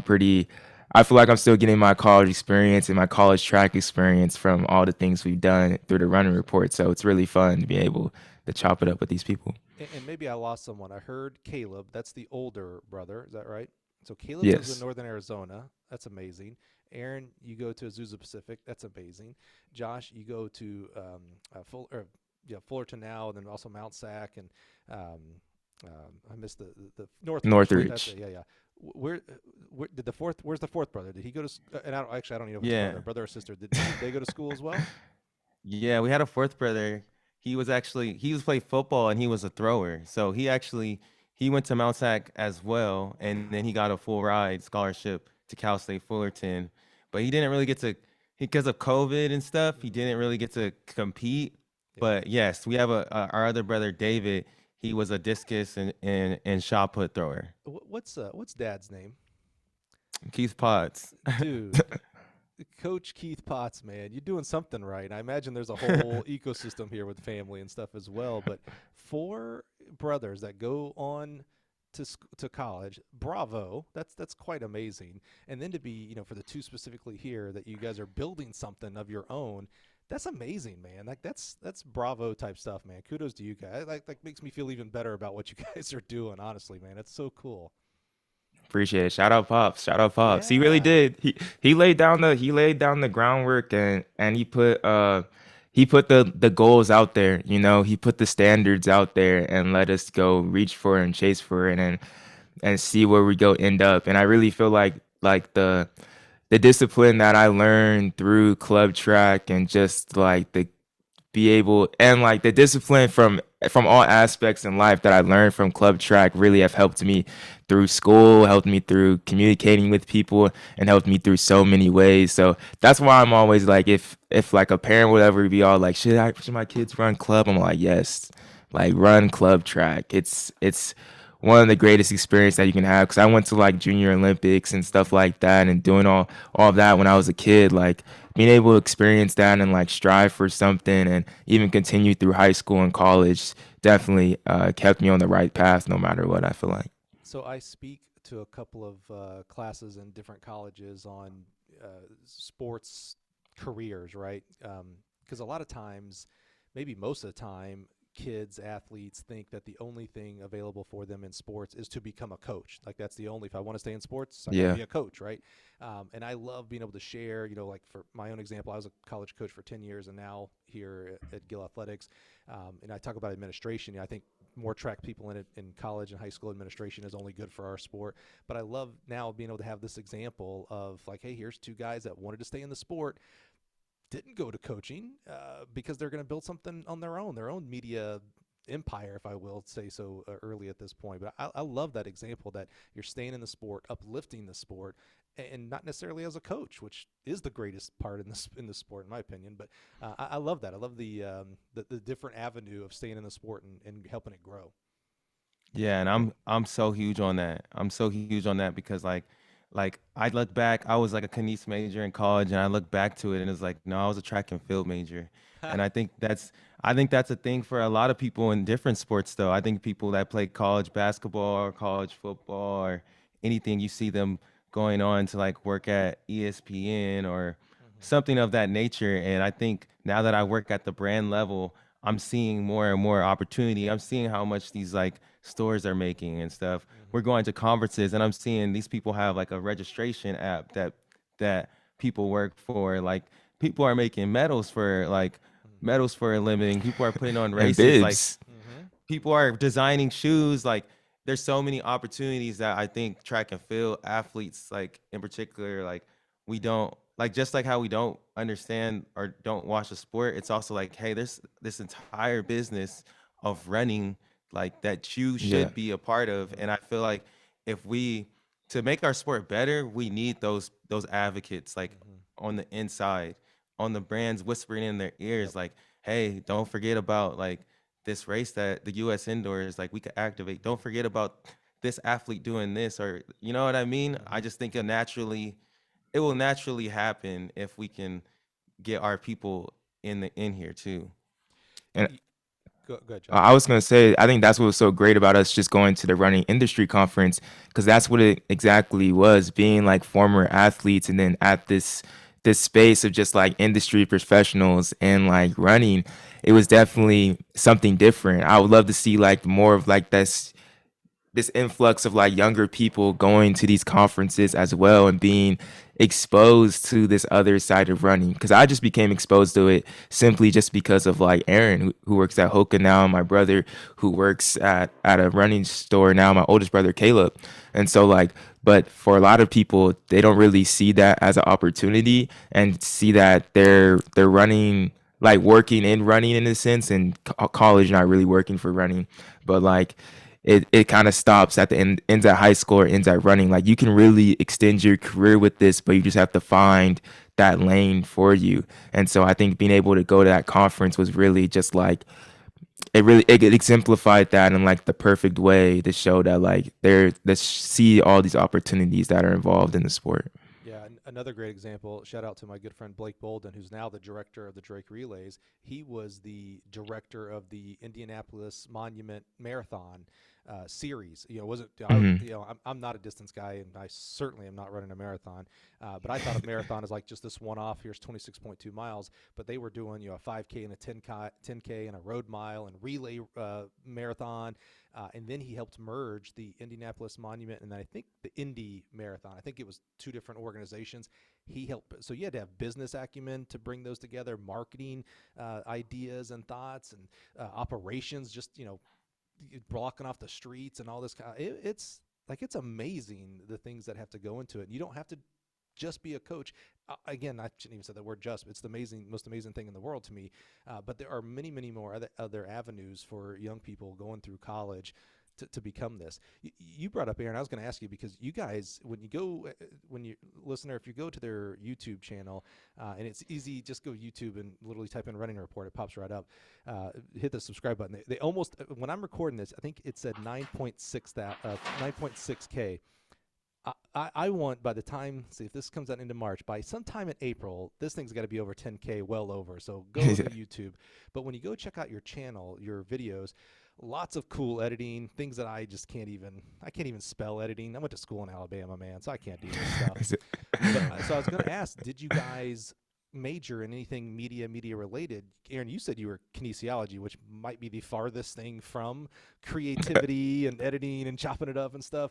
I feel like I'm still getting my college experience and my college track experience from all the things we've done through the running report. So it's really fun to be able to chop it up with these people. And maybe I lost someone. I heard Caleb. That's the older brother. Is that right? So Caleb lives in Yes. northern Arizona. That's amazing. Aaron, you go to Azusa Pacific. That's amazing. Josh, you go to Fullerton now, and then also Mount Sac, and um, I missed the Northridge, right? That's it. Northridge. Yeah, yeah. Where did the fourth? Where's the fourth brother? Did he go to? And I don't even know if it's Yeah. brother or sister. Did they go to school as well? Yeah, we had a fourth brother. He was playing football and he was a thrower. So he went to Mount Sac as well, and then he got a full ride scholarship to Cal State Fullerton. But he didn't really get to because of COVID and stuff. He Hmm. didn't really get to compete. Yeah. But yes, we have our other brother David. He was a discus and shot put thrower. What's Dad's name? Keith Potts. Dude, Coach Keith Potts, man, you're doing something right. I imagine there's a whole ecosystem here with family and stuff as well. But four brothers that go on to college, bravo. That's quite amazing. And then to be, for the two specifically here, that you guys are building something of your own. That's amazing, man. Like that's bravo type stuff, man. Kudos to you guys. Like makes me feel even better about what you guys are doing. Honestly, man, it's so cool. Appreciate it. Shout out Pops. Shout out Pops. He really Yeah. did. He laid down the groundwork, and he put the goals out there, he put the standards out there and let us go reach for it and chase for it and see where we go end up. And I really feel like the discipline that I learned through club track and just like the be able and like the discipline from all aspects in life that I learned from club track really have helped me through school, helped me through communicating with people, and helped me through so many ways. So that's why I'm always like, if like a parent would ever be all like, should my kids run club? I'm like, yes, like run club track. It's one of the greatest experience that you can have because I went to like junior Olympics and stuff like that and doing all of that when I was a kid. Like being able to experience that and like strive for something and even continue through high school and college definitely kept me on the right path no matter what. I feel like. So I speak to a couple of classes in different colleges on sports careers, right? Because a lot of times, maybe most of the time, kids, athletes think that the only thing available for them in sports is to become a coach. Like that's the only. If I want to stay in sports, I got to Yeah. be a coach, right? And I love being able to share. Like for my own example, I was a college coach for 10 years, and now here at Gill Athletics, and I talk about administration. I think more track people in college and high school administration is only good for our sport. But I love now being able to have this example of like, hey, here's two guys that wanted to stay in the sport, didn't go to coaching because they're going to build something on their own media empire, if I will say so, early at this point. But I love that example that you're staying in the sport, uplifting the sport, and not necessarily as a coach, which is the greatest part in the sport, in my opinion. But I love that. I love the different avenue of staying in the sport and helping it grow. Yeah, and I'm so huge on that. I'm so huge on that because like I look back, I was like a Kines major in college, and I look back to it, and it's like no, I was a track and field major, and I think that's a thing for a lot of people in different sports though. I think people that play college basketball or college football or anything, you see them going on to like work at ESPN or Hmm. something of that nature. And I think now that I work at the brand level, I'm seeing more and more opportunity. I'm seeing how much these like stores are making and stuff. We're Hmm. going to conferences and I'm seeing these people have like a registration app that people work for. Like people are making medals for a living. People are putting on And races. Like bibs. Hmm. people are designing shoes. Like there's so many opportunities that I think track and field athletes, like in particular, like we don't like just like how we don't understand or don't watch a sport. It's also like, hey, there's this entire business of running like that you Yeah. should be a part of. Hmm. And I feel like if we to make our sport better, we need those advocates like Hmm. on the inside, on the brands whispering in their Yep. ears, like, hey, don't forget about like this race that the US indoors, like we could activate. Don't forget about this athlete doing this, or you know what I mean? I just think it will naturally happen if we can get our people in here too. And Go ahead, Josh. I was gonna say, I think that's what was so great about us just going to the running industry conference, because that's what it exactly was, being like former athletes, and then at this space of just like industry professionals and like running, it was definitely something different. I would love to see like more of like this influx of like younger people going to these conferences as well and being exposed to this other side of running, because I just became exposed to it simply just because of like Aaron, who works at Hoka now, and my brother who works at a running store now, my oldest brother Caleb. And so like, but for a lot of people, they don't really see that as an opportunity and see that they're running, like working in running in a sense, and college not really working for running. But like it kind of stops at the ends at high school or ends at running. Like you can really extend your career with this, but you just have to find that lane for you. And so I think being able to go to that conference was really just like, it exemplified that in like the perfect way to show that like let's see all these opportunities that are involved in the sport. Yeah, another great example. Shout out to my good friend Blake Bolden, who's now the director of the Drake Relays. He was the director of the Indianapolis Monument Marathon series. You know, wasn't Mhm. I'm not a distance guy, and I certainly am not running a marathon. But I thought a marathon is like just this one-off. Here's 26.2 miles, but they were doing a 5K and a 10K and a road mile and relay marathon. And then he helped merge the Indianapolis Monument and I think the Indy Marathon. I think it was two different organizations. He helped. So you had to have business acumen to bring those together, marketing ideas and thoughts, and operations. Just blocking off the streets and all this. It's like it's amazing the things that have to go into it. You don't have to just be a coach. Again, I shouldn't even say the word just. It's the most amazing thing in the world to me. But there are many, many more other avenues for young people going through college to become this. You brought up, Aaron, I was going to ask you, because you guys, when you listener, if you go to their YouTube channel, and it's easy, just go YouTube and literally type in Running Report, it pops right up. Hit the subscribe button. They almost, when I'm recording this, I think it said 9.6K. I want, by the time, see if this comes out into March, by sometime in April, this thing's got to be over 10K, well over. So go to YouTube. But when you go check out your channel, your videos, lots of cool editing, things that I can't even spell editing. I went to school in Alabama, man, so I can't do this stuff. So I was going to ask, did you guys major in anything media related? Aaron, you said you were kinesiology, which might be the farthest thing from creativity and editing and chopping it up and stuff.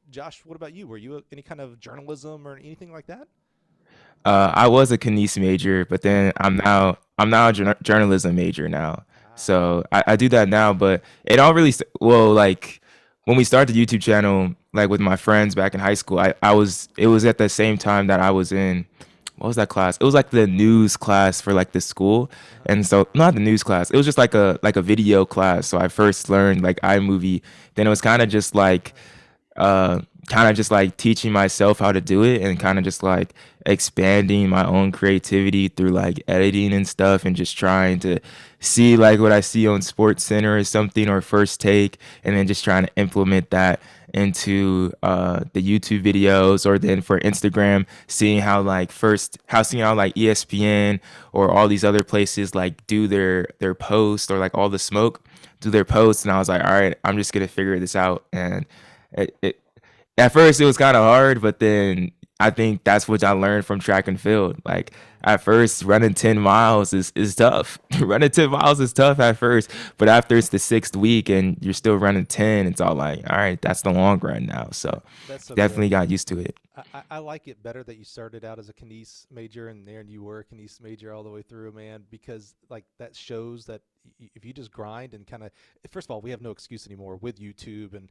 Josh, what about you? Were you any kind of journalism or anything like that? I was a kines major, but then I'm now a journalism major now. Ah, So I do that now, but it all really well, like when we started the YouTube channel, like with my friends back in high school, it was at the same time that I was in, what was that class? It was like the news class for like the school. uh-huh. And so not the news class. It was just like a video class. So I first learned like iMovie. Then it was uh kind of just like teaching myself how to do it, and kind of just like expanding my own creativity through like editing and stuff, and just trying to see like what I see on Sports Center or something, or First Take, and then just trying to implement that into the YouTube videos, or then for Instagram, seeing how like ESPN or all these other places like do their posts, or like all the smoke do their posts. And I was like, all right, I'm just gonna figure this out. And it at first it was kind of hard, but then I think that's what I learned from track and field. Like at first, running 10 miles is tough. Running 10 miles is tough at first, but after it's the sixth week and you're still running 10, it's all like, all right, that's the long run now. So That's so good. definitely got used to it. I like it better that you started out as a kines major, and there you were a kines major all the way through, man, because like that shows that if you just grind and kind of, first of all, we have no excuse anymore with YouTube and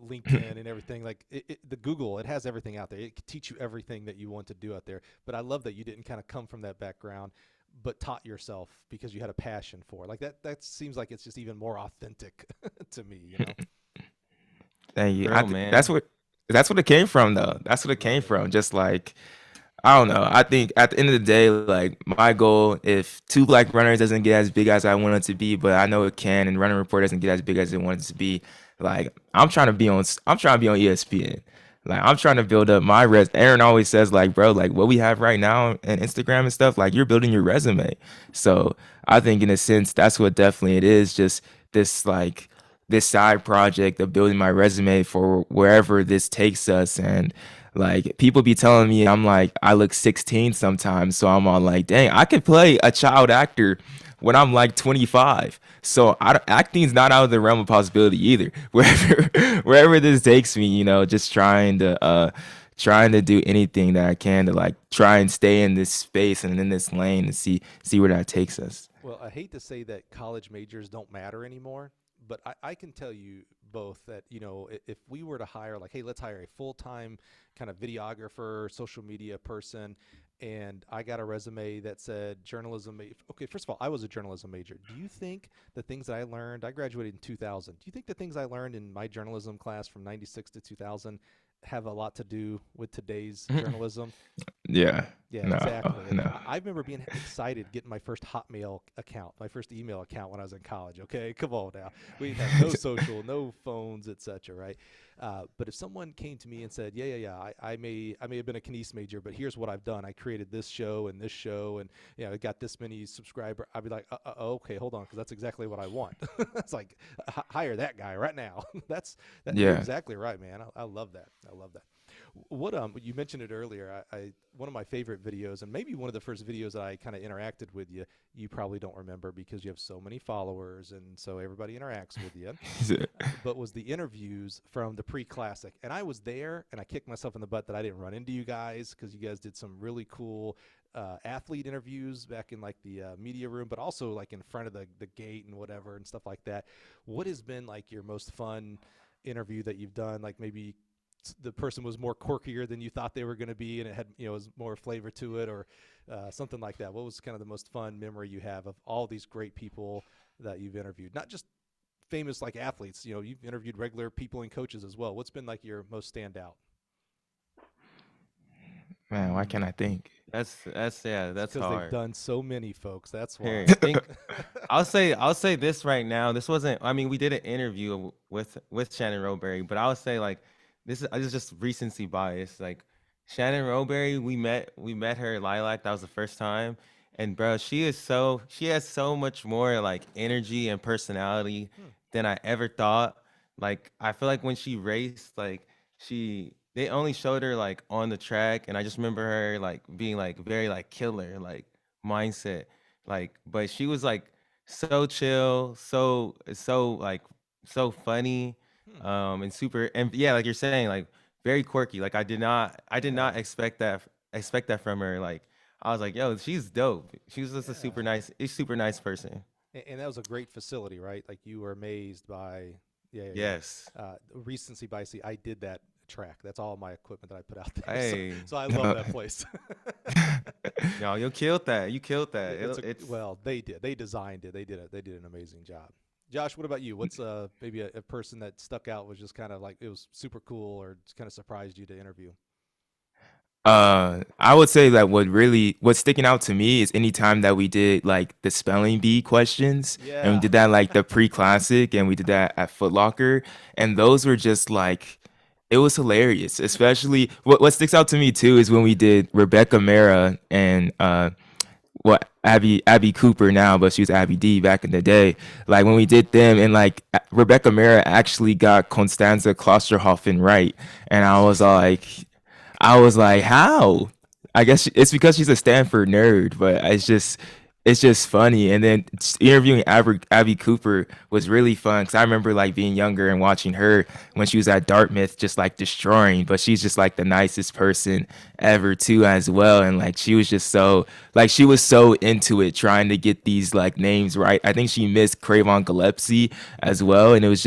LinkedIn and everything. Like the Google, it has everything out there. It can teach you everything that you want to do out there. But I love that you didn't kind of come from that background, but taught yourself because you had a passion for it. Like that seems like it's just even more authentic to me, you know? Thank you. Bro, man. That's what it came from though. That's what it came Love it. from. Just like, I don't know. I think at the end of the day, like my goal, if Two Black Runners doesn't get as big as I want it to be, but I know it can, and Running Report doesn't get as big as it wants it to be, Like I'm trying to be on ESPN. Like I'm trying to build up my Aaron always says like, bro, like what we have right now and Instagram and stuff, like you're building your resume. So I think in a sense that's what definitely it is, just this side project of building my resume for wherever this takes us. And like people be telling me I'm like I look 16 sometimes, so I'm all like, dang, I could play a child actor when I'm like 25. So acting's not out of the realm of possibility either. Wherever this takes me, just trying to do anything that I can to like try and stay in this space and in this lane and see where that takes us. Well, I hate to say that college majors don't matter anymore, but I can tell you both that, if we were to hire, like, hey, let's hire a full-time kind of videographer, social media person, and I got a resume that said journalism. Okay, first of all, I was a journalism major. Do you think the things that I learned, I graduated in 2000. Do you think the things I learned in my journalism class from 96 to 2000 have a lot to do with today's journalism? Yeah. Yeah, No, exactly. no. I remember being excited getting my first Hotmail account, my first email account when I was in college. Okay, come on now. We had no social, no phones, etc. Right? But if someone came to me and said, "Yeah, I may have been a Kines major, but here's what I've done. I created this show, and I got this many subscribers," I'd be like, "Okay, hold on, because that's exactly what I want." It's like hire that guy right now. You're Yeah. exactly right, man. I love that. I love that. What you mentioned it earlier. I one of my favorite videos, and maybe one of the first videos that I kind of interacted with you. You probably don't remember because you have so many followers, and so everybody interacts with you. But was the interviews from the pre-classic, and I was there, and I kicked myself in the butt that I didn't run into you guys because you guys did some really cool athlete interviews back in like the media room, but also like in front of the gate and whatever and stuff like that. What has been like your most fun interview that you've done? Like maybe the person was more quirkier than you thought they were going to be, and it had was more flavor to it, or something like that. What was kind of the most fun memory you have of all these great people that you've interviewed? Not just famous like athletes. You've interviewed regular people and coaches as well. What's been like your most standout? Man, why can't I think? That's yeah, that's Because they've hard. done so many, folks. That's why. Here, think. I'll say this right now. This wasn't. I mean, we did an interview with Shannon Rowbury, but I would say like this is just recency bias. Like Shannon Rowbury, we met her at Lilac. That was the first time, and bro, she has so much more like energy and personality than I ever thought. Like I feel like when she raced, like they only showed her like on the track, and I just remember her like being like very like killer like mindset, like, but she was like so chill, so like so funny, and super, and yeah, like you're saying, like very quirky. Like I did Yeah. not expect that from her. Like I was like, yo, she's dope. She was just Yeah. a super nice person. And that was a great facility, right? Like you were amazed by, yeah. Yes. Recency bias. See, I did that track. That's all my equipment that I put out there. Hey. So I love that place. No, you killed that. You killed that. Well, they did. They designed it. They did it. They did an amazing job. Josh, what about you? What's maybe a person that stuck out, was just kind of like it was super cool, or just kind of surprised you to interview? I would say that what's sticking out to me is anytime that we did like the spelling bee questions, and we Yeah. did that like the pre-classic, and we did that at Foot Locker, and those were just like it was hilarious. Especially what sticks out to me too is when we did Rebecca Mara and what Abby Cooper now, but she was Abby D back in the day. Like when we did them, and like Rebecca Mara actually got Constanza Klosterhoffen right, and I was like, how? I guess it's because she's a Stanford nerd, but it's just funny. And then interviewing Abby Cooper was really fun because I remember like being younger and watching her when she was at Dartmouth, just like destroying. But she's just like the nicest person ever too, as well. And like she was just so like she was so into it, trying to get these like names right. I think she missed Cravon Gillespie as well, and it was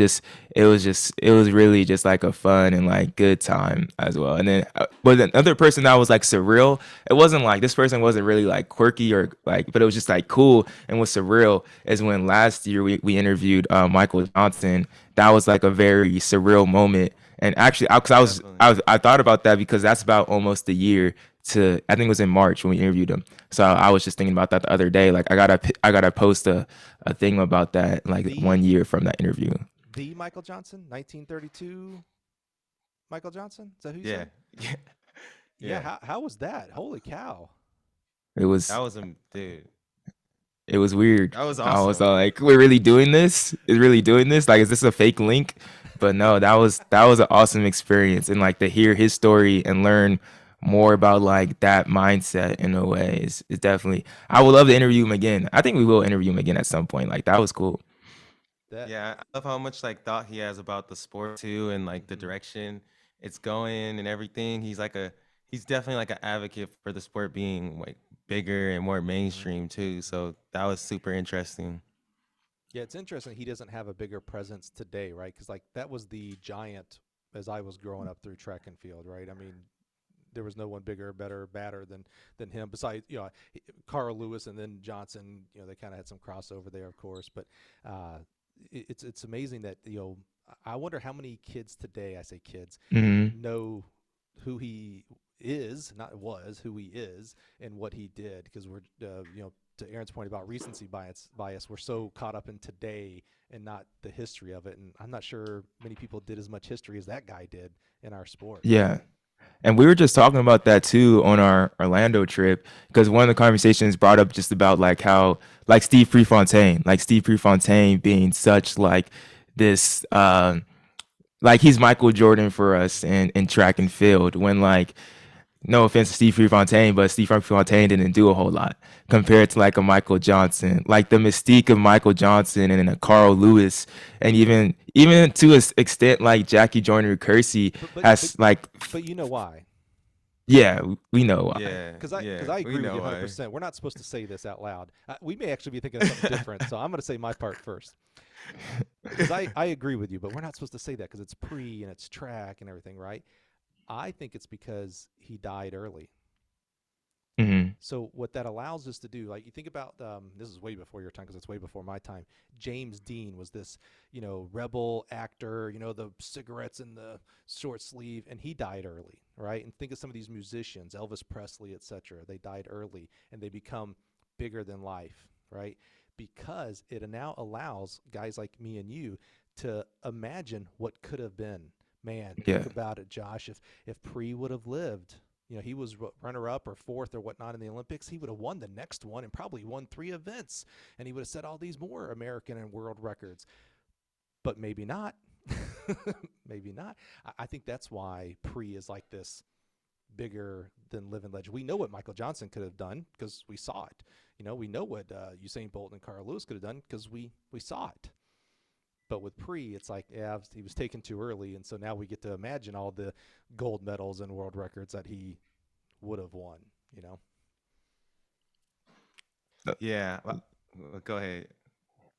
really just like a fun and like good time as well. And then but another person that was like surreal, it wasn't like this person wasn't really like quirky or like, but it was just like cool and was surreal, is when last year we interviewed Michael Johnson. That was like a very surreal moment. And actually because Definitely. I thought about that because that's about almost a year to, I think it was in March when we interviewed him. So I was just thinking about that the other day. Like I gotta post a thing about that, like The 1 year from that interview. The Michael Johnson, 1932 Michael Johnson? Is that who you Yeah, said? yeah, Yeah, yeah. how was that? Holy cow. It That was was a dude. it was weird. That was I was awesome. all like, "We're really doing this? Is really doing this? Like, is this a fake link?" But no, that was an awesome experience, and like to hear his story and learn more about like that mindset in a way is definitely. I would love to interview him again. I think we will interview him again at some point. Like that was cool. That Yeah, I love how much like thought he has about the sport too, and like the mhm. direction it's going and everything. He's definitely like an advocate for the sport being like bigger and more Mhm. mainstream too. So that was super interesting. Yeah, it's interesting he doesn't have a bigger presence today, right? Cuz like that was the giant as I was growing up through track and field, right? I mean, there was no one bigger, better, badder than him. Besides, Carl Lewis and then Johnson. They kind of had some crossover there, of course. But uh, it's amazing that I wonder how many kids today, I say kids, Hmm. know who he is, not was, who he is, and what he did. Because we're to Aaron's point about recency bias, we're so caught up in today and not the history of it. And I'm not sure many people did as much history as that guy did in our sport. Yeah. And we were just talking about that too on our Orlando trip because one of the conversations brought up just about like how like Steve Prefontaine being such like this like he's Michael Jordan for us in track and field when like no offense to Steve Prefontaine, but Steve Prefontaine didn't do a whole lot compared to like a Michael Johnson, like the mystique of Michael Johnson and a Carl Lewis, and even to an extent like Jackie Joyner Kersey But but but has like but you know why? yeah, we know why. Yeah, Because yeah, I we agree with you know why. 100%. We're not supposed to say this out loud. We may actually be thinking of something different. So I'm going to say my part first. Because I agree with you, but we're not supposed to say that because it's pre and it's track and everything, right? I think it's because he died early. Hmm. So what that allows us to do, like you think about, this is way before your time because it's way before my time. James Dean was this, rebel actor, the cigarettes in the short sleeve, and he died early, right? And think of some of these musicians, Elvis Presley, etc. They died early and they become bigger than life, right? Because it now allows guys like me and you to imagine what could have been. Man, think Yeah. about it, Josh. If Pre would have lived, he was runner up or fourth or whatnot in the Olympics. He would have won the next one and probably won 3 events, and he would have set all these more American and world records. But maybe not. Maybe not. I think that's why Pre is like this bigger than living legend. We know what Michael Johnson could have done because we saw it. We know what Usain Bolt and Carl Lewis could have done because we saw it. But with Pre, it's like, yeah, he was taken too early, and so now we get to imagine all the gold medals and world records that he would have won. You know. Yeah, go ahead.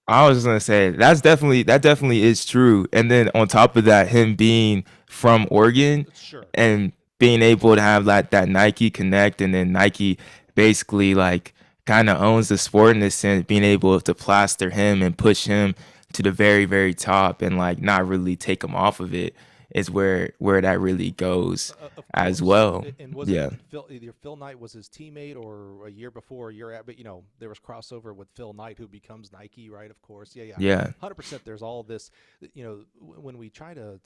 I was just gonna say that definitely is true. And then on top of that, him being from Oregon Sure. and being able to have that Nike connect, and then Nike basically like kind of owns the sport in this sense, being able to plaster him and push him to the very very top and like not really take him off of it is where that really goes Of as course. well. And was it Yeah, Phil? Either Phil Knight was his teammate, or a year before, a year at. But there was crossover with Phil Knight, who becomes Nike, right? Of course. Yeah, yeah. yeah, 100%. There's all this. When we try to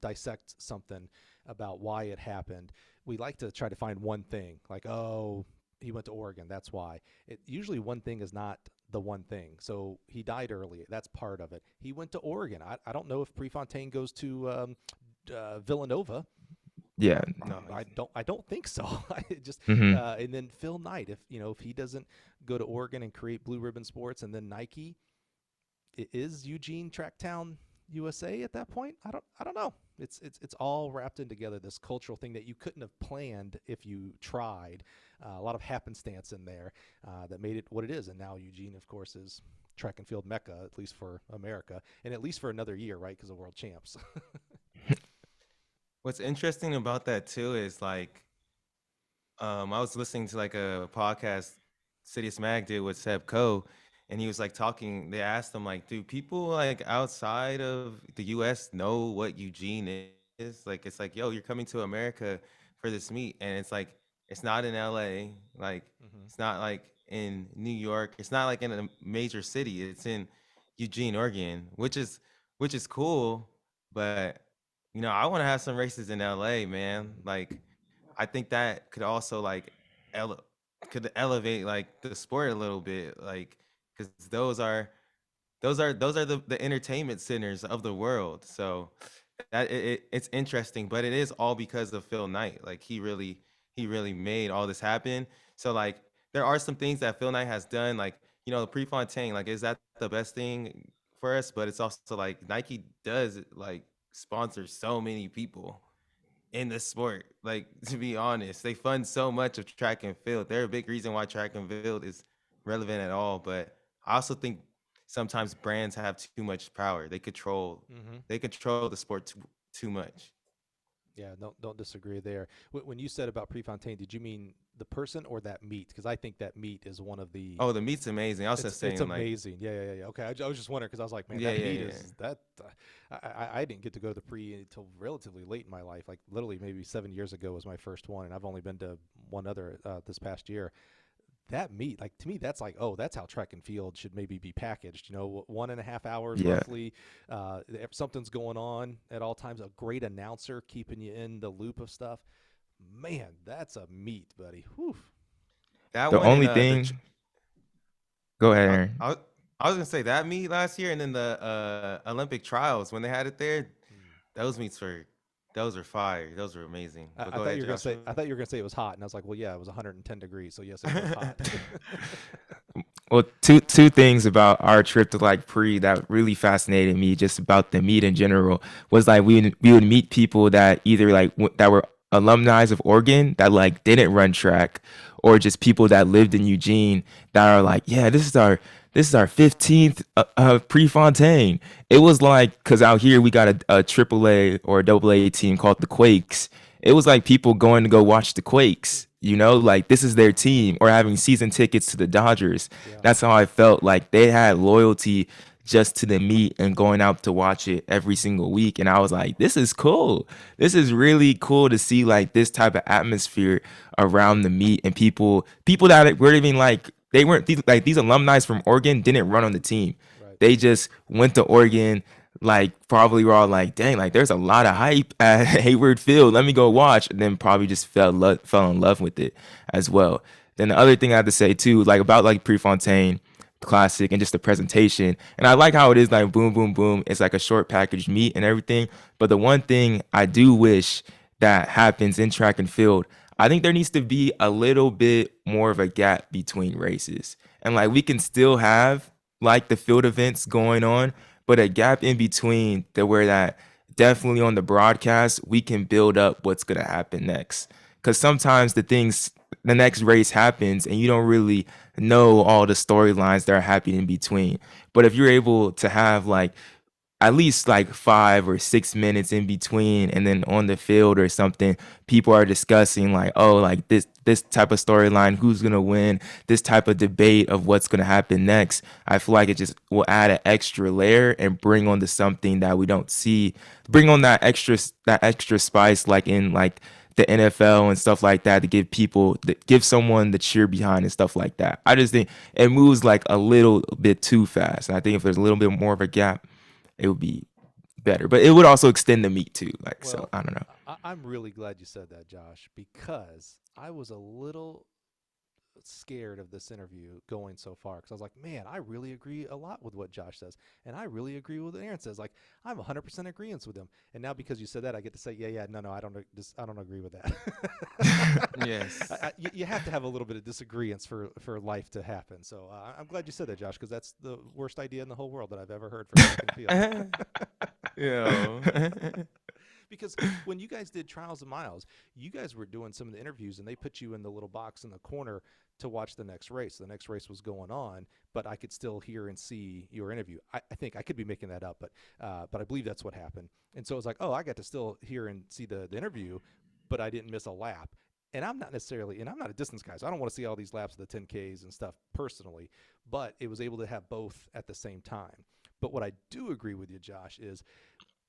dissect something about why it happened, we like to try to find one thing. Like, oh, he went to Oregon. That's why. Usually one thing is not the one thing. So he died early. That's part of it. He went to Oregon. I don't know if Prefontaine goes to Villanova. yeah. No, I don't think so. I just Hmm. and then Phil Knight, if he doesn't go to Oregon and create Blue Ribbon Sports and then Nike, is Eugene Tracktown USA at that point? I don't know. It's all wrapped in together, this cultural thing that you couldn't have planned if you tried. A lot of happenstance in there that made it what it is. And now Eugene, of course, is track and field mecca, at least for America, and at least for another year, right? Because of world champs. what's interesting about that too is like I was listening to like a podcast Sidious Mag did with Seb Coe, and he was like talking. They asked him like, do people like outside of the U.S. know what Eugene is? Like, it's like, yo, you're coming to America for this meet, and it's like, it's not in L.A. Like, Hmm. it's not like in New York. It's not like in a major city. It's in Eugene, Oregon, which is cool. But I want to have some races in LA, man. Like, I think that could also like could elevate like the sport a little bit, like because those are the entertainment centers of the world. So that it's interesting, but it is all because of Phil Knight. Like he really made all this happen. So like there are some things that Phil Knight has done, like the Prefontaine. Like, is that the best thing for us? But it's also like Nike does like sponsor so many people in the sport. Like, to be honest, they fund so much of track and field. They're a big reason why track and field is relevant at all. But I also think sometimes brands have too much power. They control Mm-hmm. they control the sport too much. Yeah, don't disagree there. When you said about Prefontaine, did you mean the person or that meat? Because I think that meat is one of the. Oh, the meat's amazing. I was just It's saying, like, amazing. Yeah. Okay, I was just wondering because I was like, man, yeah, that yeah, meat yeah. is that. I didn't get to go to the pre until relatively late in my life. Like literally, maybe 7 years ago was my first one, and I've only been to one other this past year. That meat, like to me, that's like, oh, that's how track and field should maybe be packaged. 1.5 hours Yeah. roughly. If something's going on at all times. A great announcer keeping you in the loop of stuff. Man, that's a meat, buddy. Whew. That The one in only thing, go ahead, I, Aaron. I, I was gonna say that meat last year, and then the Olympic trials when they had it there. Mm. Those were fire. Those were amazing. But I go thought ahead, you were gonna say. Joshua. I thought you were gonna say it was hot, and I was like, well, yeah, it was 110 degrees, so yes, it was hot. Well, two things about our trip to like pre that really fascinated me, just about the meet in general, was like we would meet people that either like that were alumni of Oregon that like didn't run track, or just people that lived in Eugene that are like, yeah, this is our 15th Prefontaine. It was like, because out here we got a AAA or a AA team called the Quakes. It was like people going to go watch the Quakes, like this is their team, or having season tickets to the Dodgers. Yeah. That's how I felt. Like they had loyalty just to the meet and going out to watch it every single week. And I was like, this is cool. This is really cool to see like this type of atmosphere around the meet, and people that were even like they weren't like these alumni from Oregon didn't run on the team. Right. They just went to Oregon, like probably were all like, dang, like there's a lot of hype at Hayward Field. Let me go watch. And then probably just fell in love with it as well. Then the other thing I had to say too, like about like Prefontaine Classic and just the presentation. And I like how it is like boom, boom, boom. It's like a short package meet and everything. But the one thing I do wish that happens in track and field, I think there needs to be a little bit more of a gap between races. And like we can still have like the field events going on, but a gap in between that where that definitely on the broadcast we can build up what's gonna happen next. Because sometimes the next race happens and you don't really know all the storylines that are happening in between. But if you're able to have like at least like 5 or 6 minutes in between, and then on the field or something people are discussing like, oh, like this type of storyline, who's going to win, this type of debate of what's going to happen next, I feel like it just will add an extra layer and bring on to something that we don't see, bring on that extra spice like in like the NFL and stuff like that, to give someone the cheer behind and stuff like that. I just think it moves like a little bit too fast, and I think if there's a little bit more of a gap, it would be better. But it would also extend the meet too. Like, so Well, I don't know. I'm really glad you said that, Josh, because I was a little scared of this interview going so far because I was like, man, I really agree a lot with what Josh says, and I really agree with what Aaron says. Like, I'm 100% agreement with him. And now because you said that, I get to say, yeah, no, I don't agree with that. Yes. You have to have a little bit of disagreements for life to happen. So I'm glad you said that, Josh, because that's the worst idea in the whole world that I've ever heard for track and field. Yeah. Because when you guys did Trials of Miles, you guys were doing some of the interviews, and they put you in the little box in the corner to watch the next race. The next race was going on, but I could still hear and see your interview. I think I could be making that up, but I believe that's what happened. And so it was like, oh, I got to still hear and see the interview, but I didn't miss a lap. And I'm not a distance guy, so I don't want to see all these laps of the 10Ks and stuff personally, but it was able to have both at the same time. But what I do agree with you, Josh, is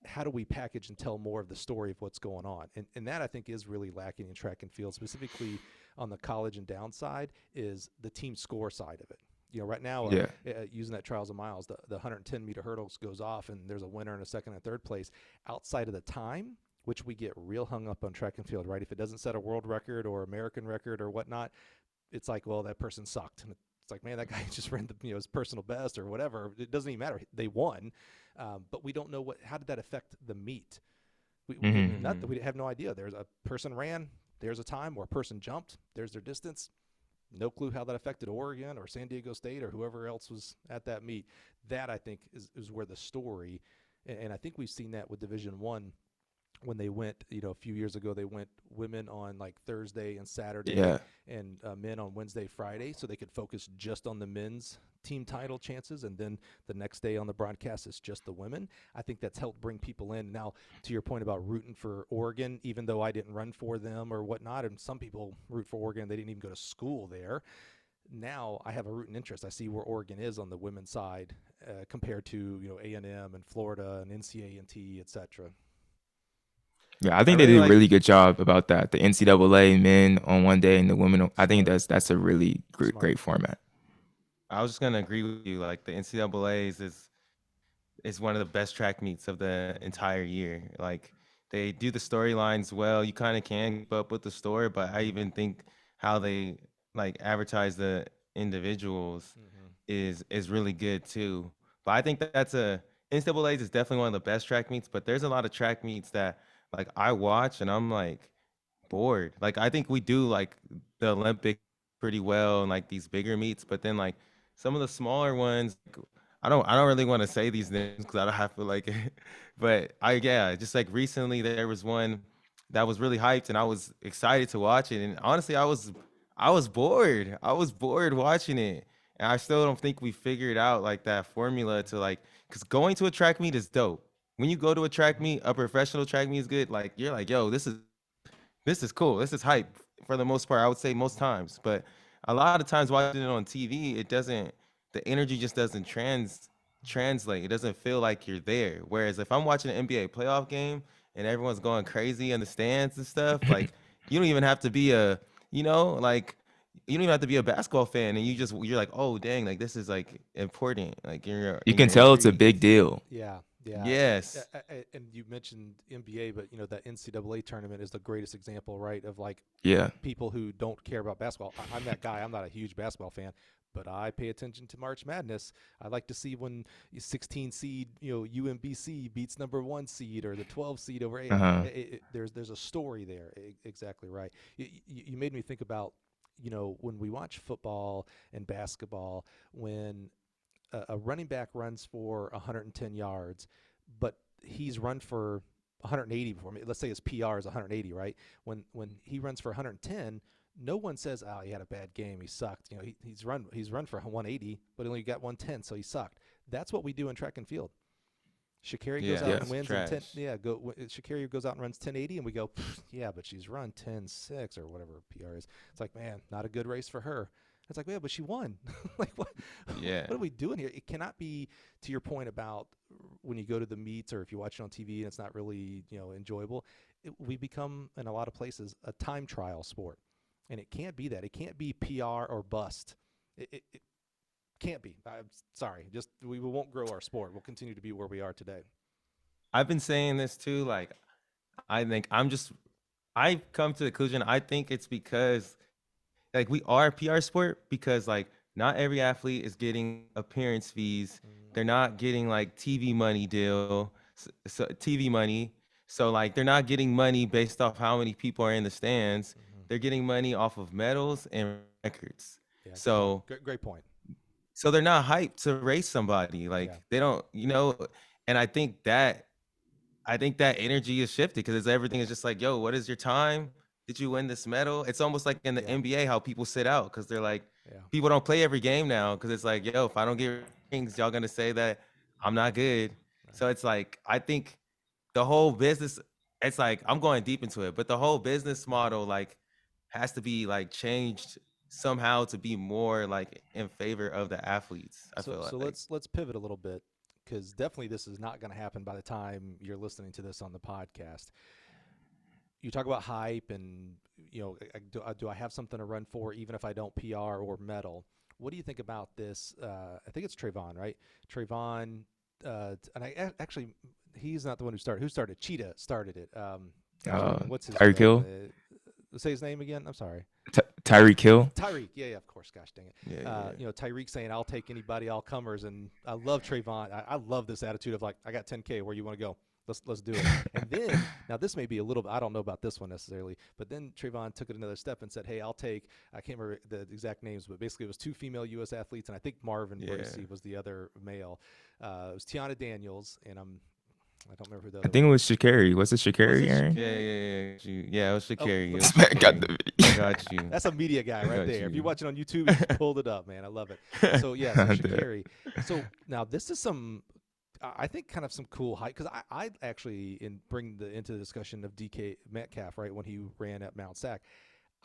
how do we package and tell more of the story of what's going on? And that I think is really lacking in track and field, specifically on the college and downside, is the team score side of it. right now, Yeah. using that trials of miles, the 110-meter hurdles goes off, and there's a winner and a second and third place. Outside of the time, which we get real hung up on track and field, right? If it doesn't set a world record or American record or whatnot, it's like, well, that person sucked. And it's like, man, that guy just ran his personal best or whatever. It doesn't even matter. They won, but we don't know how did that affect the meet. Mm-hmm. We have no idea. There's a person ran, there's a time, or a person jumped, there's their distance. No clue how that affected Oregon or San Diego State or whoever else was at that meet. That, I think, is where the story, and I think we've seen that with Division I when they went, a few years ago, they went women on like Thursday and Saturday, Yeah. and men on Wednesday, Friday, so they could focus just on the men's team title chances, and then the next day on the broadcast is just the women. I think that's helped bring people in. Now, to your point about rooting for Oregon, even though I didn't run for them or whatnot, and some people root for Oregon, they didn't even go to school there. Now I have a rooting interest. I see where Oregon is on the women's side compared to A&M and Florida and NCAA, et cetera. Yeah, I I think they really did a like. really good job about that. The NCAA men on one day and the women. I think Smart. that's a really great, Smart. great format. I was just gonna agree with you. Like the NCAA's is one of the best track meets of the entire year. Like they do the storylines well. You kind of can keep up with the story, but I even think how they like advertise the individuals Mm-hmm. is really good too. But I think that's a NCAA's is definitely one of the best track meets. But there's a lot of track meets that like I watch and I'm like bored. Like I think we do like the Olympic pretty well and like these bigger meets, but then like some of the smaller ones, I don't really want to say these names because I don't have to like but just like recently there was one that was really hyped and I was excited to watch it. And honestly, I was bored. I was bored watching it. And I still don't think we figured out like that formula to like because going to a track meet is dope. When you go to a track Mm-hmm. meet, a professional track meet is good. Like you're like, yo, this is cool. This is hype for the most part. I would say most times, but a lot of times watching it on TV, it doesn't. The energy just doesn't translate. It doesn't feel like you're there. Whereas if I'm watching an NBA playoff game and everyone's going crazy in the stands and stuff, like you don't even have to be like you don't even have to be a basketball fan, and you're like, oh dang, like this is like important. Like You you're can tell it's a intrigued. big deal. Yeah, yeah. Yes. And you mentioned NBA, but that NCAA tournament is the greatest example, right? Of like Yeah. people who don't care about basketball. I'm that guy. I'm not a huge basketball fan, but I pay attention to March Madness. I like to see when 16 seed, UMBC beats number 1 seed or the 12 seed over 8. Uh-huh. There's a story there. Exactly right. You made me think about, when we watch football and basketball, when a running back runs for 110 yards, but he's run for 180 before. Let's say his PR is 180, right? When he runs for 110, no one says, "Oh, he had a bad game. He sucked." He's run for 180, but he only got 110, so he sucked. That's what we do in track and field. Shacari goes Yeah. out and Yes. wins in 10. Trash. Yeah, Shacari goes out and runs 1080, and we go, yeah, but she's run 10.6 or whatever her PR is. It's like, man, not a good race for her. It's like, yeah, but she won. Like, what? Yeah. What are we doing here? It cannot be, to your point about when you go to the meets or if you watch it on TV and it's not really enjoyable. We become in a lot of places a time trial sport, and it can't be that. It can't be PR or bust. It can't be. I'm sorry. Just we won't grow our sport. We'll continue to be where we are today. I've been saying this too. Like, I've come to the conclusion. I think it's because, like, we are a PR sport because, like, not every athlete is getting appearance fees. They're not getting, like, TV money deal, so TV money. So, like, they're not getting money based off how many people are in the stands. Mm-hmm. They're getting money off of medals and records. Yeah, good point. So, Great point. so they're not hyped to race somebody. Yeah. Like, they don't, and I think that energy is shifted because it's everything is just like, yo, what is your time? Did you win this medal? It's almost like in the Yeah. NBA how people sit out because they're like, Yeah. people don't play every game now because it's like, yo, if I don't get rings, y'all gonna say that I'm not good. Right. So it's like, I think the whole business, it's like I'm going deep into it, but the whole business model like has to be like changed somehow to be more like in favor of the athletes. I So feel so like. let's pivot a little bit, because definitely this is not going to happen by the time you're listening to this on the podcast. You talk about hype and do I have something to run for even if I don't PR or medal? What do you think about this? I think it's Trayvon, right? Trayvon, and actually, he's not the one who started. Who started? Cheetah started it. Gosh, dang it, what's his Tyreek name? Hill. Say his name again. I'm sorry. Tyreek Hill. Tyreek. Yeah, of course. Gosh, dang it. Yeah. Tyreek saying, "I'll take anybody, all comers," and I love Trayvon. I love this attitude of like, I got 10K. Where you want to go? Let's do it. And then now this may be a little. I don't know about this one necessarily, but then Trayvon took it another step and said, "Hey, I'll take." I can't remember the exact names, but basically it was 2 female U.S. athletes, and I think Marvin Bracy was the other male. It was Tiana Daniels, and I don't remember who the other. I think it was Shacari. Was it Shacari, Aaron? Yeah, it was Shacari. Oh, This man got the video. I got you. That's a media guy right got there. If you. you're watching on YouTube, you just pulled it up, man. I love it. So yeah, so Shacari. So now this is some, I think, kind of some cool hype, because I actually bring into the discussion of DK Metcalf, right, when he ran at Mount Sac.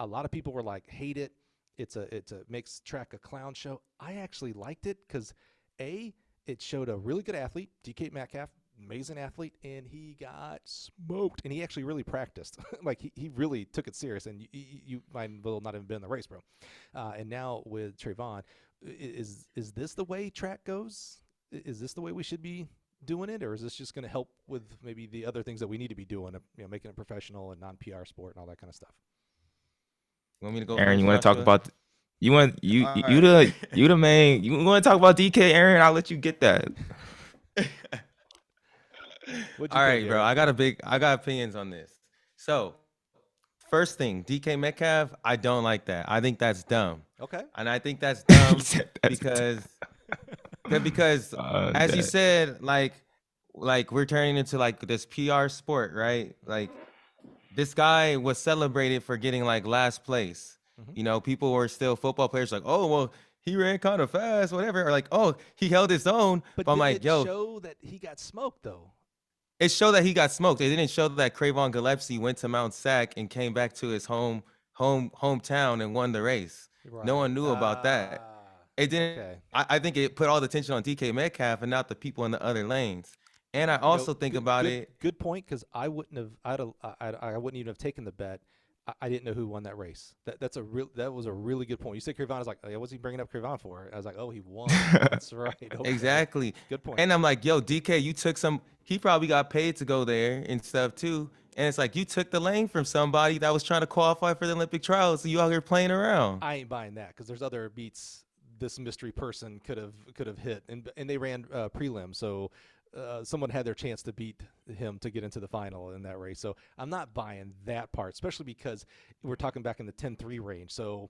A lot of people were like, hate it. It's a makes track a clown show. I actually liked it because it showed a really good athlete, DK Metcalf. Amazing athlete, and he got smoked, and he actually really practiced. Like he really took it serious, and you might well not even been in the race, bro. And now with Trayvon, is this the way track goes? Is this the way we should be doing it, or is this just going to help with maybe the other things that we need to be doing, making it professional and non-PR sport and all that kind of stuff? Want me to go? Aaron, first, you want to talk Joshua? about? You want you All you right. the main. You want to talk about DK, Aaron? I'll let you get that. What'd you All think, right, bro. Aaron? I got opinions on this. So, first thing, DK Metcalf, I don't like that. I think that's dumb. Okay. And I think that's He dumb said that's because as you that. said, like we're turning into like this PR sport, right? Like this guy was celebrated for getting like last place. Mhm. You know, people were still football players like, oh well, he ran kind of fast, whatever, or like, oh, he held his own. But But I'm didn't like, it yo, show that he got smoked though? it showed that he got smoked. It didn't show that Cravon Gillespie went to Mount Sac and came back to his hometown and won the race. No Right. one knew about that. It didn't. Okay. I think it put all the attention on DK Metcalf and not the people in the other lanes. And I You know, also think about it. good point, because I wouldn't have. I wouldn't even have taken the bet. I didn't know who won that race. That was a really good point. You said Cravon. I was like, oh, what's he bringing up Cravon for? I was like, oh, he won. That's right. Okay. Exactly. Good point. And I'm like, yo, DK, you took some. He probably got paid to go there and stuff too. And it's like you took the lane from somebody that was trying to qualify for the Olympic trials. So you out here playing around. I ain't buying that, because there's other beats this mystery person could have hit, and they ran prelim, so someone had their chance to beat him to get into the final in that race. So I'm not buying that part, especially because we're talking back in the 10-3 range. So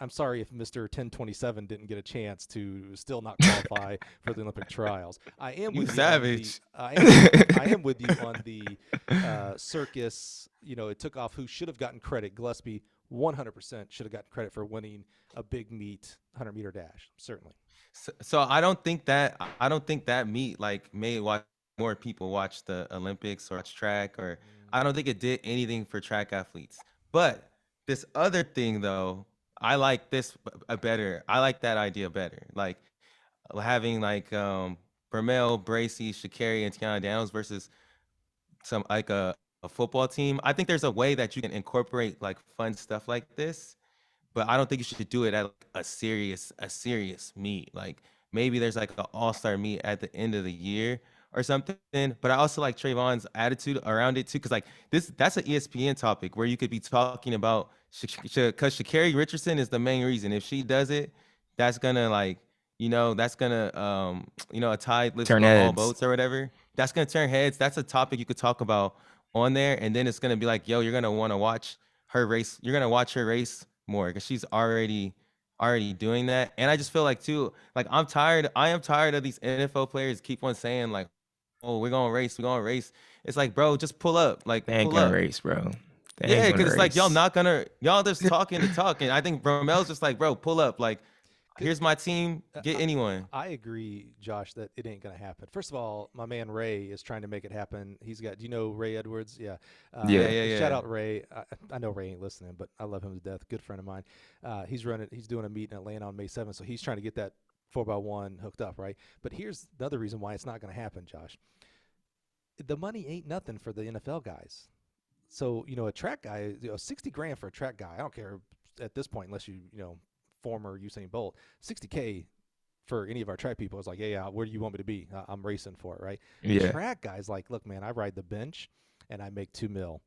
I'm sorry if Mr. 1027 didn't get a chance to still not qualify for the Olympic trials. I am You with savage. you on the, I am with you on the circus. It took off who should have gotten credit. Gillespie 100% should have gotten credit for winning a big meet 100-meter dash. Certainly. So I don't think that meet like made more people watch the Olympics or watch track, or I don't think it did anything for track athletes. But this other thing though, I like this better. I like that idea better. Like having like Vermel, Bracy, Shakari, and Tiana Daniels versus some like a football team. I think there's a way that you can incorporate like fun stuff like this, but I don't think you should do it at like a serious meet. Like maybe there's like an all-star meet at the end of the year or something. But I also like Trayvon's attitude around it too, because like that's an ESPN topic where you could be talking about because Shacari Richardson is the main reason. If she does it, that's gonna like that's gonna a tide lifts Turn all heads. boats or whatever. That's gonna turn heads. That's a topic you could talk about on there, and then it's gonna be like, yo, you're gonna want to watch her race. You're gonna watch her race more because she's already doing that. And I just feel like too, like I am tired of these NFL players keep on saying like, oh, we're gonna race, we're gonna race. It's like, bro, just pull up, like They ain't pull gonna up. race, bro. They ain't Yeah, gonna because it's like race. y'all just talking to talk. And I think Bromel's just like, bro, pull up. Like, here's my team, get anyone. I agree, Josh, that it ain't going to happen. First of all, my man Ray is trying to make it happen. Do you know Ray Edwards? Yeah. Yeah, Yeah. yeah, Shout yeah. out Ray. I know Ray ain't listening, but I love him to death. Good friend of mine. He's doing a meet in Atlanta on May 7th, so he's trying to get that 4x1 hooked up, right? But here's another reason why it's not going to happen, Josh. The money ain't nothing for the NFL guys. So, a track guy, 60 grand for a track guy, I don't care at this point unless you former Usain Bolt. 60K for any of our track people is like, yeah, where do you want me to be? I'm racing for it, right? Yeah. Track guys like, look, man, I ride the bench and I make $2 million.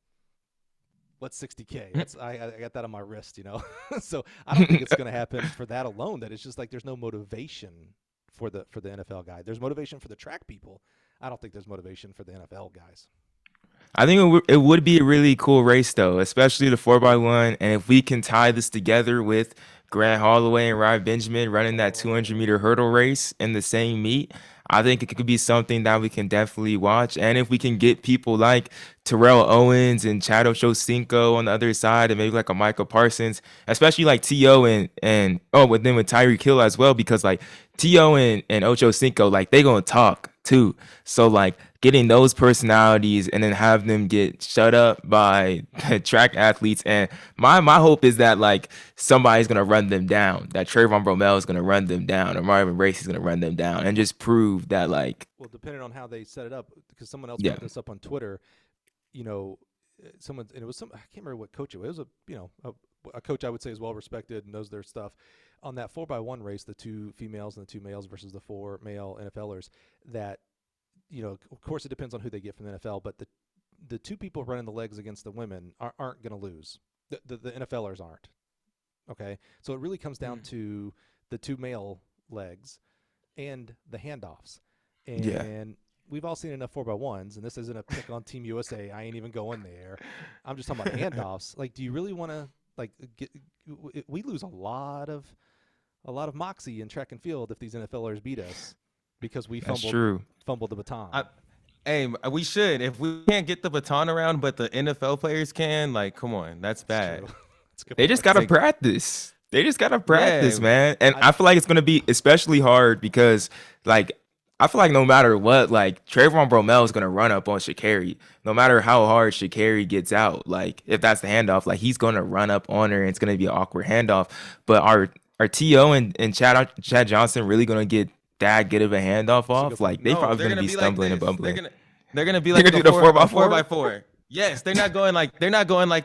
What's 60K? That's I got that on my wrist, you know. So I don't think it's going to happen for that alone. That it's just like there's no motivation for the NFL guy. There's motivation for the track people. I don't think there's motivation for the NFL guys. I think it would be a really cool race though, especially the 4x1. And if we can tie this together with Grant Holloway and Ryan Benjamin running that 200-meter hurdle race in the same meet, I think it could be something that we can definitely watch. And if we can get people like Terrell Owens and Chad Ochocinco on the other side, and maybe like a Michael Parsons, especially like T.O. and but then with Tyreek Hill as well, because like T.O. and Ochocinco, like they gonna talk too. So like getting those personalities and then have them get shut up by track athletes. And my hope is that like somebody's gonna run them down, that Trayvon Bromell is gonna run them down, or Marvin Race is gonna run them down, and just prove that like. Well, depending on how they set it up, because someone else brought this up on Twitter, you know, and it was I can't remember what coach it was. It was a coach I would say is well respected and knows their stuff. On that 4x1 race, the 2 females and the 2 males versus the 4 male NFLers, that, you know, of course it depends on who they get from the NFL, but the 2 people running the legs against the women aren't going to lose. The NFLers aren't. Okay, so it really comes down to the 2 male legs and the handoffs. And we've all seen enough 4x1s, and this isn't a pick on Team USA. I ain't even going there. I'm just talking about handoffs. Like, do you really want to we lose a lot of moxie in track and field if these NFLers beat us because we fumbled the baton. Hey, we should. If we can't get the baton around, but the NFL players can, like, come on, that's bad. They just gotta practice. They just gotta practice, man. And I feel like it's gonna be especially hard because, like, I feel like no matter what, like Trayvon Bromell is gonna run up on Shacari. No matter how hard Shacari gets out, like if that's the handoff, like he's gonna run up on her and it's gonna be an awkward handoff. But are T.O. and Chad Johnson really gonna get that good of a handoff off? Like they probably gonna be stumbling and bumbling. They're gonna be like the 4x4. Yes, they're not going like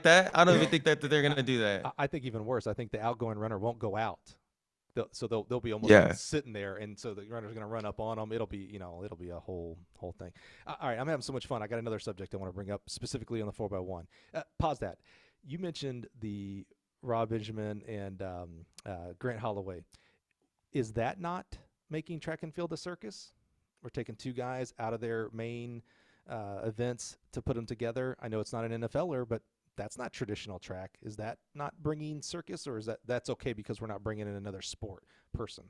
that. I don't even think that they're gonna do that. I think even worse. I think the outgoing runner won't go out. So they'll be almost like sitting there, and so the runner's going to run up on them. It'll be a whole thing. All right, I'm having so much fun. I got another subject I want to bring up specifically on the 4x1. Pause that. You mentioned the Rob Benjamin and Grant Holloway. Is that not making track and field a circus? We're taking 2 guys out of their main events to put them together. I know it's not an NFLer, but that's not traditional track. Is that not bringing circus, or is that's okay because we're not bringing in another sport person?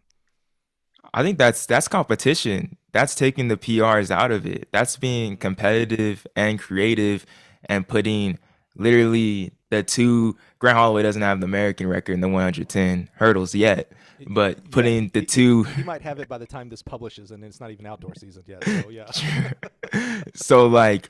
I think that's competition. That's taking the PRs out of it. That's being competitive and creative and putting literally the 2. Grant Holloway doesn't have the American record in the 110 hurdles yet, but putting the 2. He might have it by the time this publishes, and it's not even outdoor season yet. So yeah. So like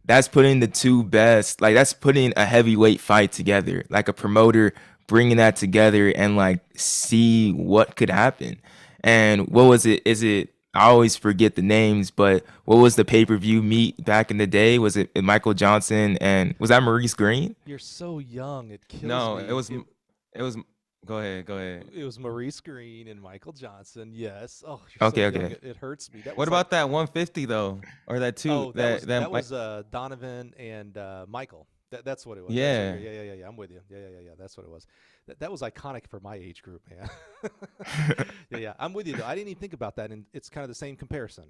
that's putting the 2 best. Like that's putting a heavyweight fight together. Like a promoter bringing that together and like see what could happen. And what was it? I always forget the names, but what was the pay-per-view meet back in the day? Was it Michael Johnson and was that Maurice Green? You're so young. It kills me. No, it was. Go ahead. It was Maurice Green and Michael Johnson. Yes. Oh, okay. It hurts me. What about that 150 though, or that 2? Oh, that was Donovan and Michael. That's what it was. Yeah. Yeah. I'm with you. Yeah. That's what it was. That was iconic for my age group, man. Yeah. I'm with you though. I didn't even think about that, and it's kind of the same comparison.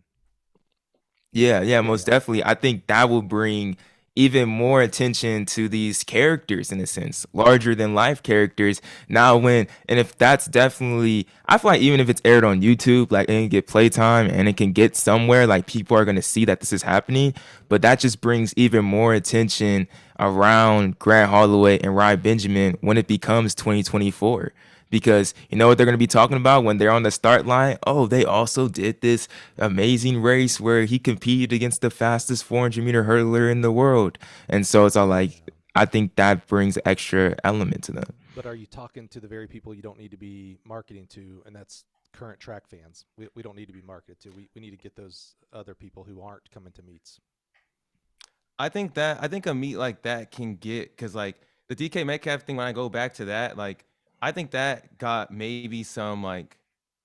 Yeah, most definitely. I think that will bring even more attention to these characters in a sense, larger than life characters. And if that's definitely, I feel like even if it's aired on YouTube, like it can get playtime and it can get somewhere, like people are going to see that this is happening, but that just brings even more attention around Grant Holloway and Ryan Benjamin when it becomes 2024. Because you know what they're going to be talking about when they're on the start line? Oh, they also did this amazing race where he competed against the fastest 400-meter hurdler in the world. And so it's all like, I think that brings extra element to them. But are you talking to the very people you don't need to be marketing to, and that's current track fans? We don't need to be marketed to. We need to get those other people who aren't coming to meets. I think a meet like that can get, because like the DK Metcalf thing, when I go back to that, like I think that got maybe some like,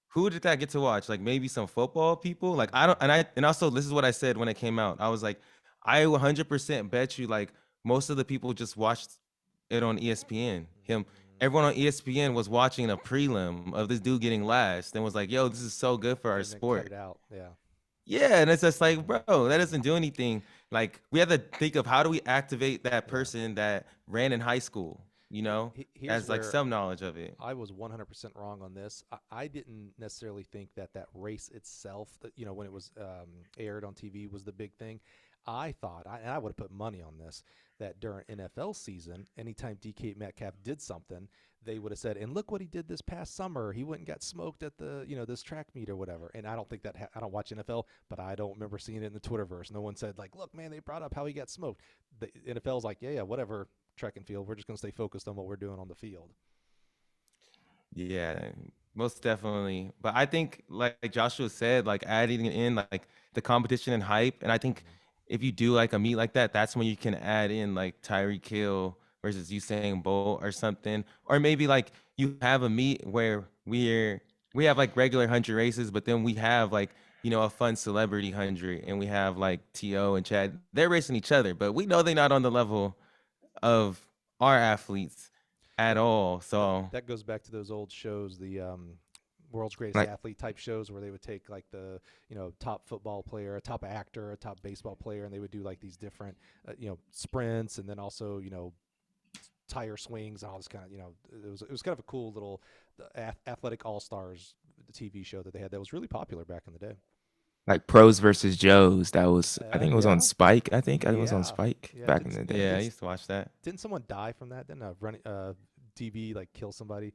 who did that get to watch? Like maybe some football people. Like I don't, and also this is what I said when it came out. I was like, I 100% bet you like most of the people just watched it on ESPN. Everyone on ESPN was watching a prelim of this dude getting last and was like, yo, this is so good for our And then cut sport. it out. Yeah. Yeah, and it's just like, bro, that doesn't do anything. Like, we have to think of how do we activate that Yeah. person that ran in high school, Here's as like where some knowledge of it. I was 100% wrong on this. I didn't necessarily think that race itself, that, when it was aired on TV, was the big thing. I thought, and I would have put money on this, that during NFL season, anytime DK Metcalf did something, they would have said, "And look what he did this past summer. He went and got smoked at the, this track meet or whatever." And I don't think that I don't watch NFL, but I don't remember seeing it in the Twitterverse. No one said like, "Look, man, they brought up how he got smoked." The NFL's like, "Yeah, whatever, track and field. We're just going to stay focused on what we're doing on the field." Yeah, most definitely. But I think, like Joshua said, like adding in like the competition and hype. And I think if you do like a meet like that, that's when you can add in like Tyreek Hill versus Usain Bolt or something. Or maybe like you have a meet where we have like regular 100 races, but then we have like, a fun celebrity 100, and we have like To and Chad. They're racing each other, but we know they're not on the level of our athletes at That, all. So that goes back to those old shows, the World's Greatest Like Athlete type shows, where they would take like the top football player, a top actor, a top baseball player, and they would do like these different sprints, and then also tire swings and all this kind of it was kind of a cool little athletic all stars TV show that they had that was really popular back in the day. like pros versus Joes. That was, I think it was on Yeah, Spike. I think it was on yeah, Spike yeah. back in the day. yeah, I used to watch that. Didn't someone die from that? Didn't a running DB like kill somebody?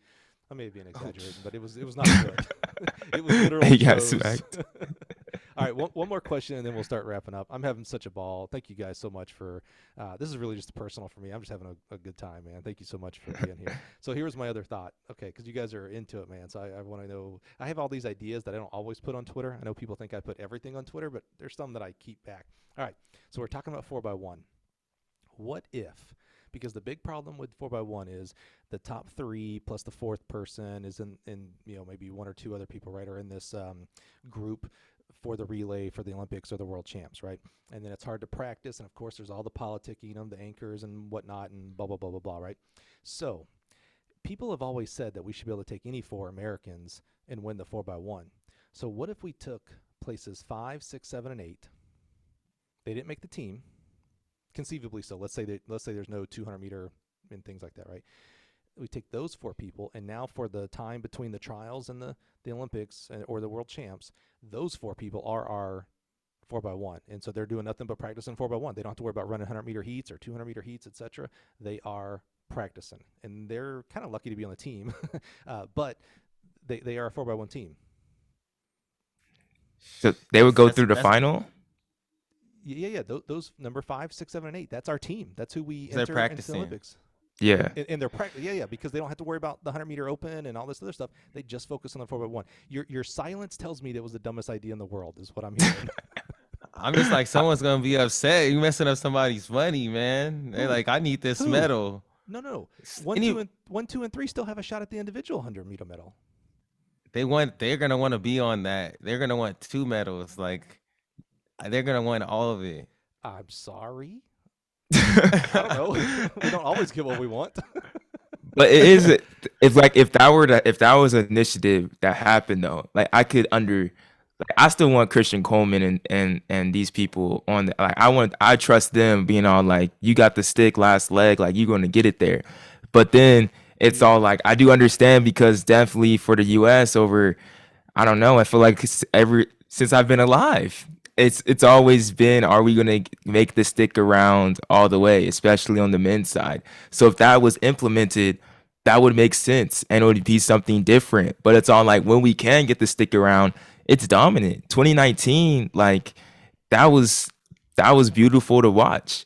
I may be exaggerating, but it was not good. It was literally He got Joe's. smacked. All right, one more question, and then we'll start wrapping up. I'm having such a ball. Thank you guys so much for this is really just personal for me. I'm just having a good time, man. Thank you so much for being here. So here's my other thought. Okay, because you guys are into it, man. So I want to know. I have all these ideas that I don't always put on Twitter. I know people think I put everything on Twitter, but there's some that I keep back. All right, so we're talking about 4x1. What if? Because the big problem with 4x1 is the top three plus the fourth person is in maybe one or two other people, right, are in this group for the relay for the Olympics or the world champs, right? And then it's hard to practice, and of course there's all the politicking, the anchors and whatnot, and blah blah blah blah blah, right? So people have always said that we should be able to take any four Americans and win the 4x1. So what if we took places 5, 6, 7, and 8? They didn't make the team. Conceivably so. Let's say there's no 200-meter and things like that, right? We take those four people, and now for the time between the trials and the Olympics or the world champs, those four people are our 4x1, and so they're doing nothing but practicing 4x1. They don't have to worry about running 100-meter heats or 200-meter heats, etc. They are practicing, and they're kind of lucky to be on the team, but they are a 4x1 team. So they would go That's- through the that's- final. Yeah. Those number 5, 6, 7, and 8. That's our team. That's who we They're enter into the practicing. Olympics. Yeah. And they're yeah, because they don't have to worry about the 100-meter open and all this other stuff. They just focus on the 4x1. Your silence tells me that was the dumbest idea in the world, is what I'm hearing. I'm just like, someone's gonna be upset. You messing up somebody's money, man. They're like, I need this Who? medal. No. Any- 1, 2, and 3 still have a shot at the individual 100-meter medal. They're gonna want to be on that. They're gonna want 2 medals. Like, they're gonna want all of it. I'm sorry. I don't know. We don't always get what we want. But it is, if that was an initiative that happened though, like I still want Christian Coleman and these people on the, like I trust them being all like, you got the stick last leg, like you're gonna get it there. But then it's all like, I do understand, because definitely for the US over, I don't know, I feel like since I've been alive, it's always been, are we gonna make the stick around all the way, especially on the men's side? So if that was implemented, that would make sense and it would be something different. But it's all like, when we can get the stick around, it's dominant. 2019, like that was beautiful to watch.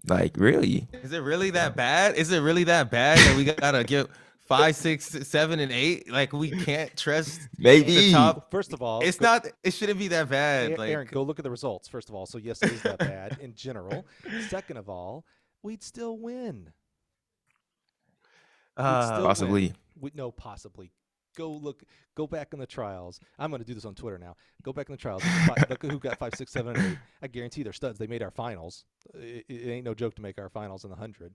Like, really. Is it really that bad? Is it really that bad that we gotta get 5, 6, 7, and 8? Like, we can't trust Maybe. the top. First of all, It's not. It shouldn't be that bad. Like, Aaron, go look at the results. First of all, so yes, it is that bad in general. Second of all, we'd still win. We'd still Possibly. win. No, possibly. Go look. Go back in the trials. I'm going to do this on Twitter now. Go back in the trials. Look who got 5, 6, 7, and 8. I guarantee they're studs. They made our finals. It ain't no joke to make our finals in the 100,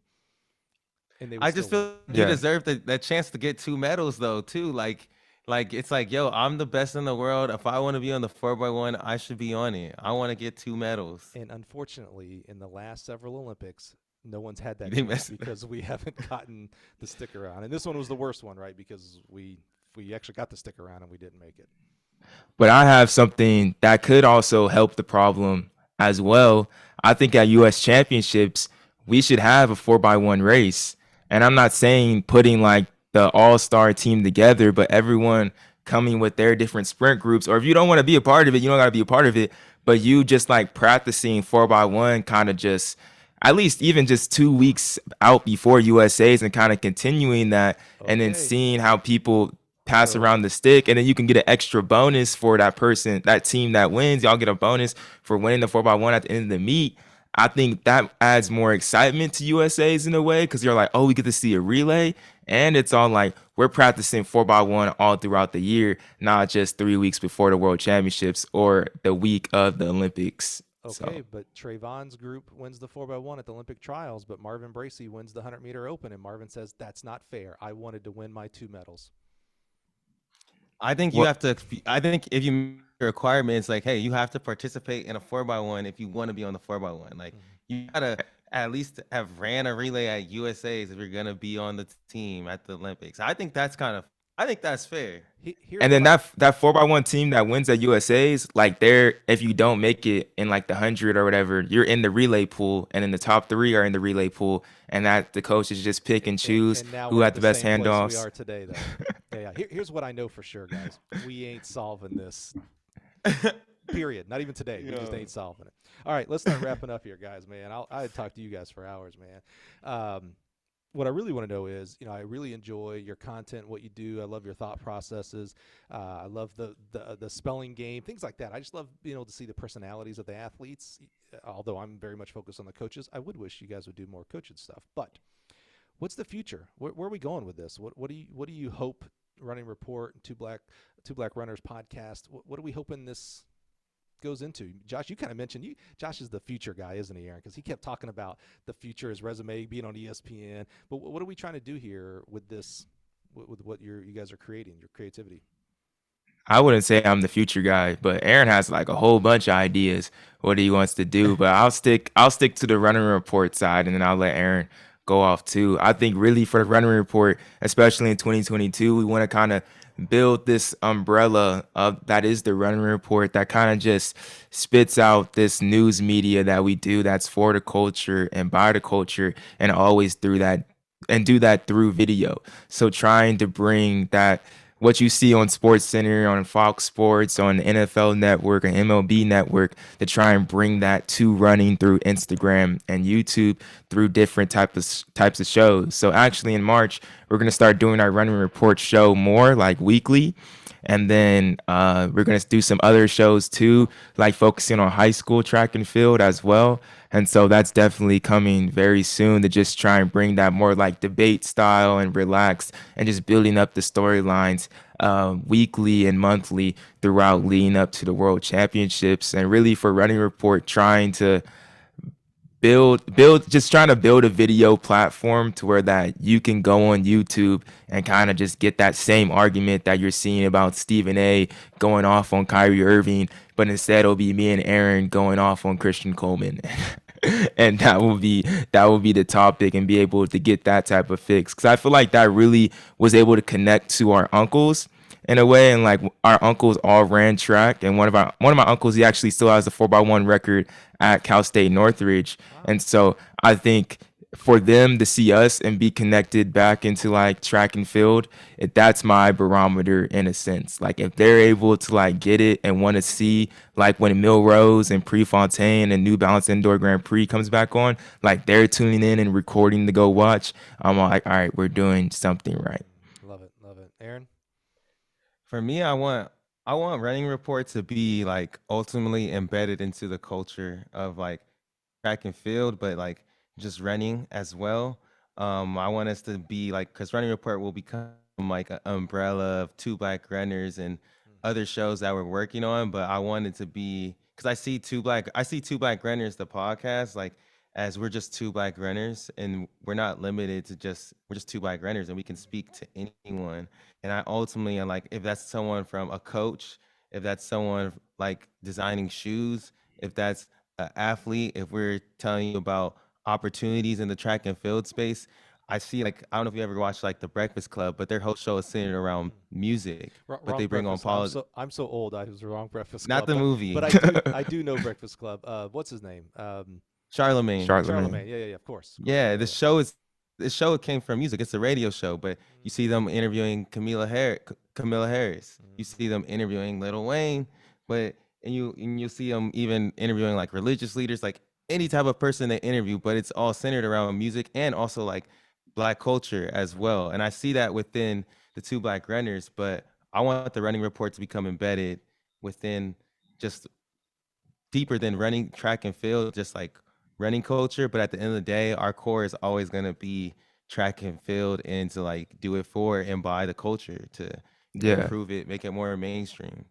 and they would I still just win. feel you Yeah. deserve that chance to get 2 medals though too. Like it's like, yo, I'm the best in the world. If I want to be on the 4x1, I should be on it. I want to get 2 medals. And unfortunately, in the last several Olympics, no one's had that They chance mess. because we haven't gotten the stick around. And this one was the worst one, right? Because we actually got the stick around and we didn't make it. But I have something that could also help the problem as well. I think at US Championships, we should have a 4x1 race. And I'm not saying putting like the all-star team together, but everyone coming with their different sprint groups. Or if you don't want to be a part of it, you don't got to be a part of it. But you just like practicing 4x1 kind of just at least even just 2 weeks out before USA's and kind of continuing that and then Okay. seeing how people pass So around the stick, and then you can get an extra bonus for that person, that team that wins. Y'all get a bonus for winning the 4x1 at the end of the meet. I think that adds more excitement to USA's in a way because you're like, oh, we get to see a relay, and it's all like we're practicing 4x1 all throughout the year, not just 3 weeks before the World Championships or the week of the Olympics. okay, So but Trayvon's group wins the 4x1 at the Olympic trials, but Marvin Bracey wins the 100-meter open, and Marvin says that's not fair. I wanted to win my 2 medals. I think you what have to. I think if you make a requirement, it's like, hey, you have to participate in a 4x1 if you want to be on the 4x1. Like you gotta at least have ran a relay at USA's if you're gonna be on the team at the Olympics. I think that's kind of. I think that's fair. Here's And then what that 4x1 team that wins at USA's, like they're if you don't make it in like the 100 or whatever, you're in the relay pool, and then the top three are in the relay pool, and that the coaches just pick and choose and now who we're had at the the best same place we handoffs. are today, though. Yeah. Here's what I know for sure, guys. We ain't solving this. Period. Not even today. We just Yeah. ain't solving it. All right, let's start wrapping up here, guys. Man, I'd talk to you guys for hours, man. What I really want to know is, I really enjoy your content, what you do. I love your thought processes. I love the spelling game, things like that. I just love being able to see the personalities of the athletes. Although I'm very much focused on the coaches, I would wish you guys would do more coaching stuff. But what's the future? Where are we going with this? What do you hope Running Report and Two Black Runners podcast? What are we hoping this goes into? Josh, you kind of mentioned Josh is the future guy, isn't he, Aaron? Because he kept talking about the future, his resume being on ESPN. But what are we trying to do here with this, with what you guys are creating, your creativity? I wouldn't say I'm the future guy, but Aaron has like a whole bunch of ideas what he wants to do. But I'll stick to the running report side, and then I'll let Aaron go off too. I think really for the running report, especially in 2022, we want to kind of build this umbrella of that is the running report that kind of just spits out this news media that we do that's for the culture and by the culture and always through that and do that through video. So trying to bring that what you see on Sports Center, on Fox Sports, on the NFL Network, and MLB Network, to try and bring that to running through Instagram and YouTube through different types of shows. So actually, in March, we're gonna start doing our running report show more like weekly. And then we're going to do some other shows too, like focusing on high school track and field as well. And so that's definitely coming very soon to just try and bring that more like debate style and relaxed and just building up the storylines weekly and monthly throughout leading up to the World Championships. And really for Running Report, trying to just trying to build a video platform to where that you can go on YouTube and kind of just get that same argument that you're seeing about Stephen A going off on Kyrie Irving, but instead it'll be me and Aaron going off on Christian Coleman. And that will be the topic and be able to get that type of fix, because I feel like that really was able to connect to our uncles in a way. And like our uncles all ran track, and one of my uncles, he actually still has the 4x1 record at Cal State Northridge. And so I think for them to see us and be connected back into like track and field, that's my barometer in a sense. Like if they're able to like get it and want to see like when Milrose and Prefontaine and New Balance Indoor Grand Prix comes back on, like they're tuning in and recording to go watch, I'm like, all right, we're doing something right. Love it, Aaron. For me, I want Running Report to be like ultimately embedded into the culture of like track and field, but like just running as well. I want us to be like, because Running Report will become like an umbrella of Two Black Runners and other shows that we're working on. But I want it to be, because I see Two Black Runners, the podcast, like as we're just two black runners, and we're not limited to we're just two black runners, and we can speak to anyone. And I ultimately am like, if that's someone from a coach, if that's someone like designing shoes, if that's an athlete, if we're telling you about opportunities in the track and field space. I see, like, I don't know if you ever watched like the Breakfast Club, but their whole show is centered around music. But Wrong they bring on Breakfast. I'm politics, so old. I was wrong Breakfast not Club, the but movie. I do know Breakfast Club. What's his name? Charlemagne. Charlemagne. Charlemagne. Yeah. Of course. Yeah, Yeah. the show came from music. It's a radio show, but you see them interviewing Camilla Harris. You see them interviewing Lil Wayne, but and you see them even interviewing like religious leaders, like any type of person they interview. But it's all centered around music and also like black culture as well. And I see that within the Two Black Runners, but I want the Running Report to become embedded within just deeper than running track and field, just like running culture. But at the end of the day, our core is always gonna be track and field, and to like do it for and by the culture to Yeah. improve it, make it more mainstream.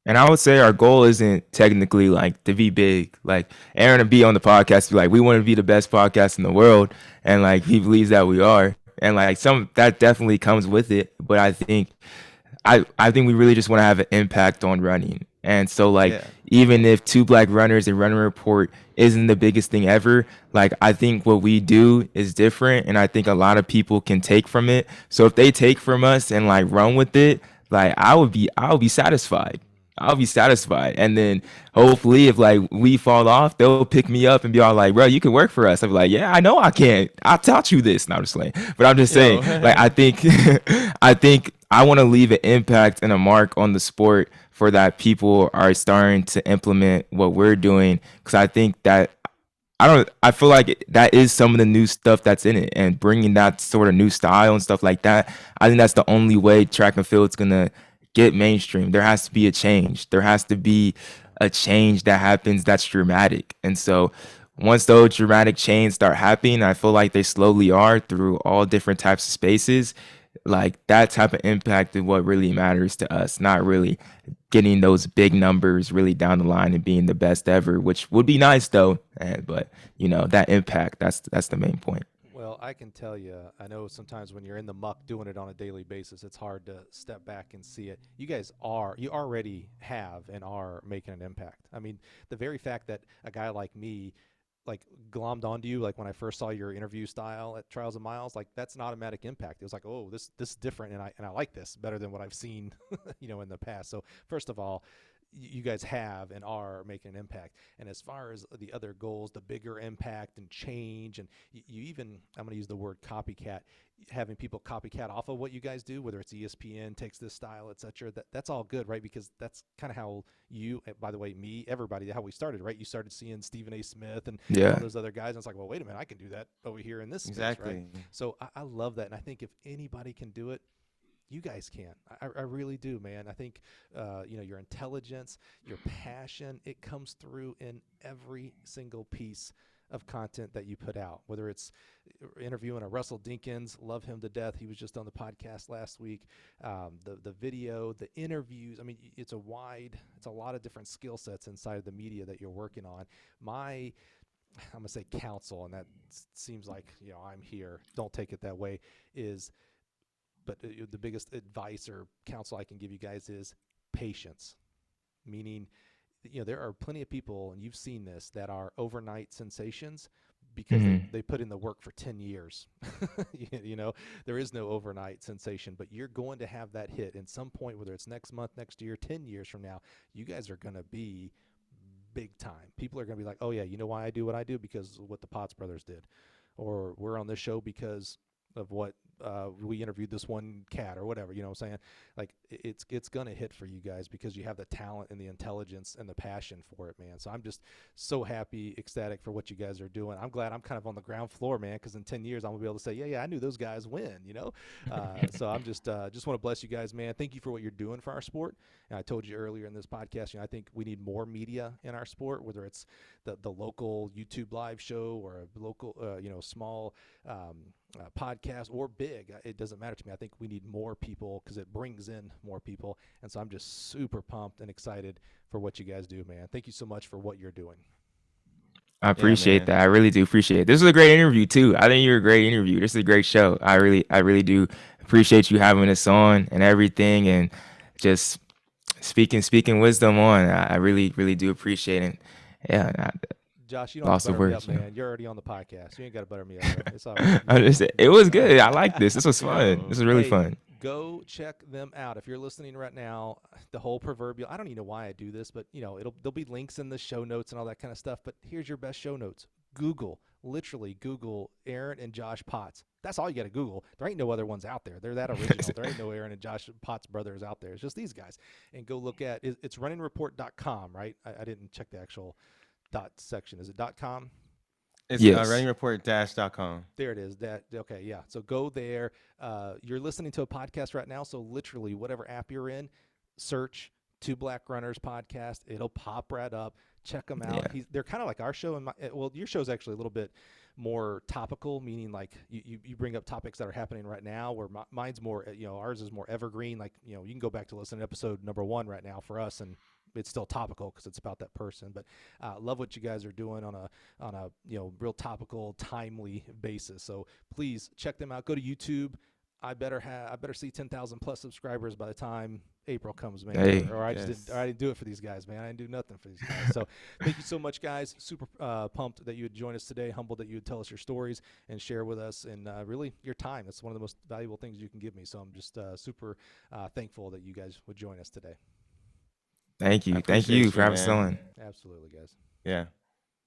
And I would say our goal isn't technically like to be big. Like Aaron to be on the podcast, be like, we want to be the best podcast in the world. And like he believes that we are. And like some that definitely comes with it. But I think we really just want to have an impact on running. And so like Yeah. even if two black runners and running report isn't the biggest thing ever, like I think what we do is different and I think a lot of people can take from it. So if they take from us and like run with it, like I'll be satisfied. I'll be satisfied. And then hopefully if like we fall off, they'll pick me up and be all like, bro, you can work for us. I'll be like, yeah, I know I can. I taught you this. No, I'm just playing. But I'm just saying, Yo. like, I think I think I want to leave an impact and a mark on the sport for that people are starting to implement what we're doing. Cause I think that I feel like that is some of the new stuff that's in it and bringing that sort of new style and stuff like that. I think that's the only way track and field's gonna get mainstream. There has to be a change. There has to be a change that happens that's dramatic. And so once those dramatic changes start happening, I feel like they slowly are through all different types of spaces. Like that type of impact is what really matters to us, not really getting those big numbers really down the line and being the best ever, which would be nice though. But you know, that impact, that's the main point. Well, I can tell you, I know sometimes when you're in the muck doing it on a daily basis, it's hard to step back and see it. You already have and are making an impact. I mean, the very fact that a guy like me, like glommed onto you, like when I first saw your interview style at Trials of Miles, like that's an automatic impact. It was like, oh, this is different, and I like this better than what I've seen, in the past. So first of all, you guys have and are making an impact. And as far as the other goals, the bigger impact and change, and you even, I'm going to use the word copycat, having people copycat off of what you guys do, whether it's ESPN takes this style, etc. That's all good, right? Because that's kind of how you, by the way, me, everybody, how we started, right? You started seeing Stephen A. Smith and all Yeah. those other guys, and it's like, well, wait a minute, I can do that over here in this space, right? Exactly. So I love that, and I think if anybody can do it, you guys can. I really do, man. I think, your intelligence, your passion, it comes through in every single piece of content that you put out, whether it's interviewing a Russell Dinkins, love him to death. He was just on the podcast last week. The video, the interviews. I mean, it's a lot of different skill sets inside of the media that you're working on. I'm going to say counsel, and that seems like, I'm here. Don't take it that way, but the biggest advice or counsel I can give you guys is patience. Meaning, there are plenty of people, and you've seen this, that are overnight sensations because they put in the work for 10 years. There is no overnight sensation, but you're going to have that hit in some point, whether it's next month, next year, 10 years from now. You guys are going to be big time. People are going to be like, oh yeah, you know why I do what I do? Because of what the Potts brothers did. Or we're on this show because of what we interviewed this one cat or whatever, you know what I'm saying? Like it's going to hit for you guys because you have the talent and the intelligence and the passion for it, man. So I'm just so happy, ecstatic for what you guys are doing. I'm glad I'm kind of on the ground floor, man, because in 10 years I'm going to be able to say, yeah, I knew those guys win, you know? So I'm just want to bless you guys, man. Thank you for what you're doing for our sport. And I told you earlier in this podcast, you know, I think we need more media in our sport, whether it's the local YouTube live show or a local, you know, small podcast or big. It doesn't matter to me. I think we need more people because it brings in more people. And so I'm just super pumped and excited for what you guys do, man. Thank you so much for what you're doing. I appreciate man. that. I really do appreciate it. This was a great interview too. I think you're a great interview. This is a great show. I really do appreciate you having us on and everything, and just speaking wisdom on. I really do appreciate it. Yeah, Josh, you don't have lots to of butter me words. up, man. You're already on the podcast. You ain't got to butter me up, bro. It's all right. It was good. I like this. This was fun. This was really Hey, fun. Go check them out. If you're listening right now, the whole proverbial, I don't even know why I do this, but you know, there'll be links in the show notes and all that kind of stuff. But here's your best show notes. Literally Google Aaron and Josh Potts. That's all you got to Google. There ain't no other ones out there. They're that original. There ain't no Aaron and Josh Potts brothers out there. It's just these guys. And go look at it's RunningReport.com, right? I didn't check the actual dot section. Is it .com? It's Yes. RunningReport-.com. There it is. Okay, yeah. So go there. You're listening to a podcast right now, so literally whatever app you're in, search Two Black Runners podcast. It'll pop right up. Check them out. Yeah. They're kind of like our show. Well, your show's actually a little bit more topical, meaning like you bring up topics that are happening right now, where mine's more, you know, ours is more evergreen. Like, you know, you can go back to listen to episode number 1 right now for us, and it's still topical because it's about that person. But love what you guys are doing on a you know, real topical, timely basis. So please check them out. Go to YouTube. I better see 10,000 plus subscribers by the time April comes, man. Hey, or I yes. didn't do it for these guys, man. I didn't do nothing for these guys. So thank you so much, guys. Super pumped that you would join us today. Humbled that you would tell us your stories and share with us, and really your time. It's one of the most valuable things you can give me. So I'm just super thankful that you guys would join us today. Thank you. I Thank appreciate you for having us man. on. Absolutely, guys. Yeah.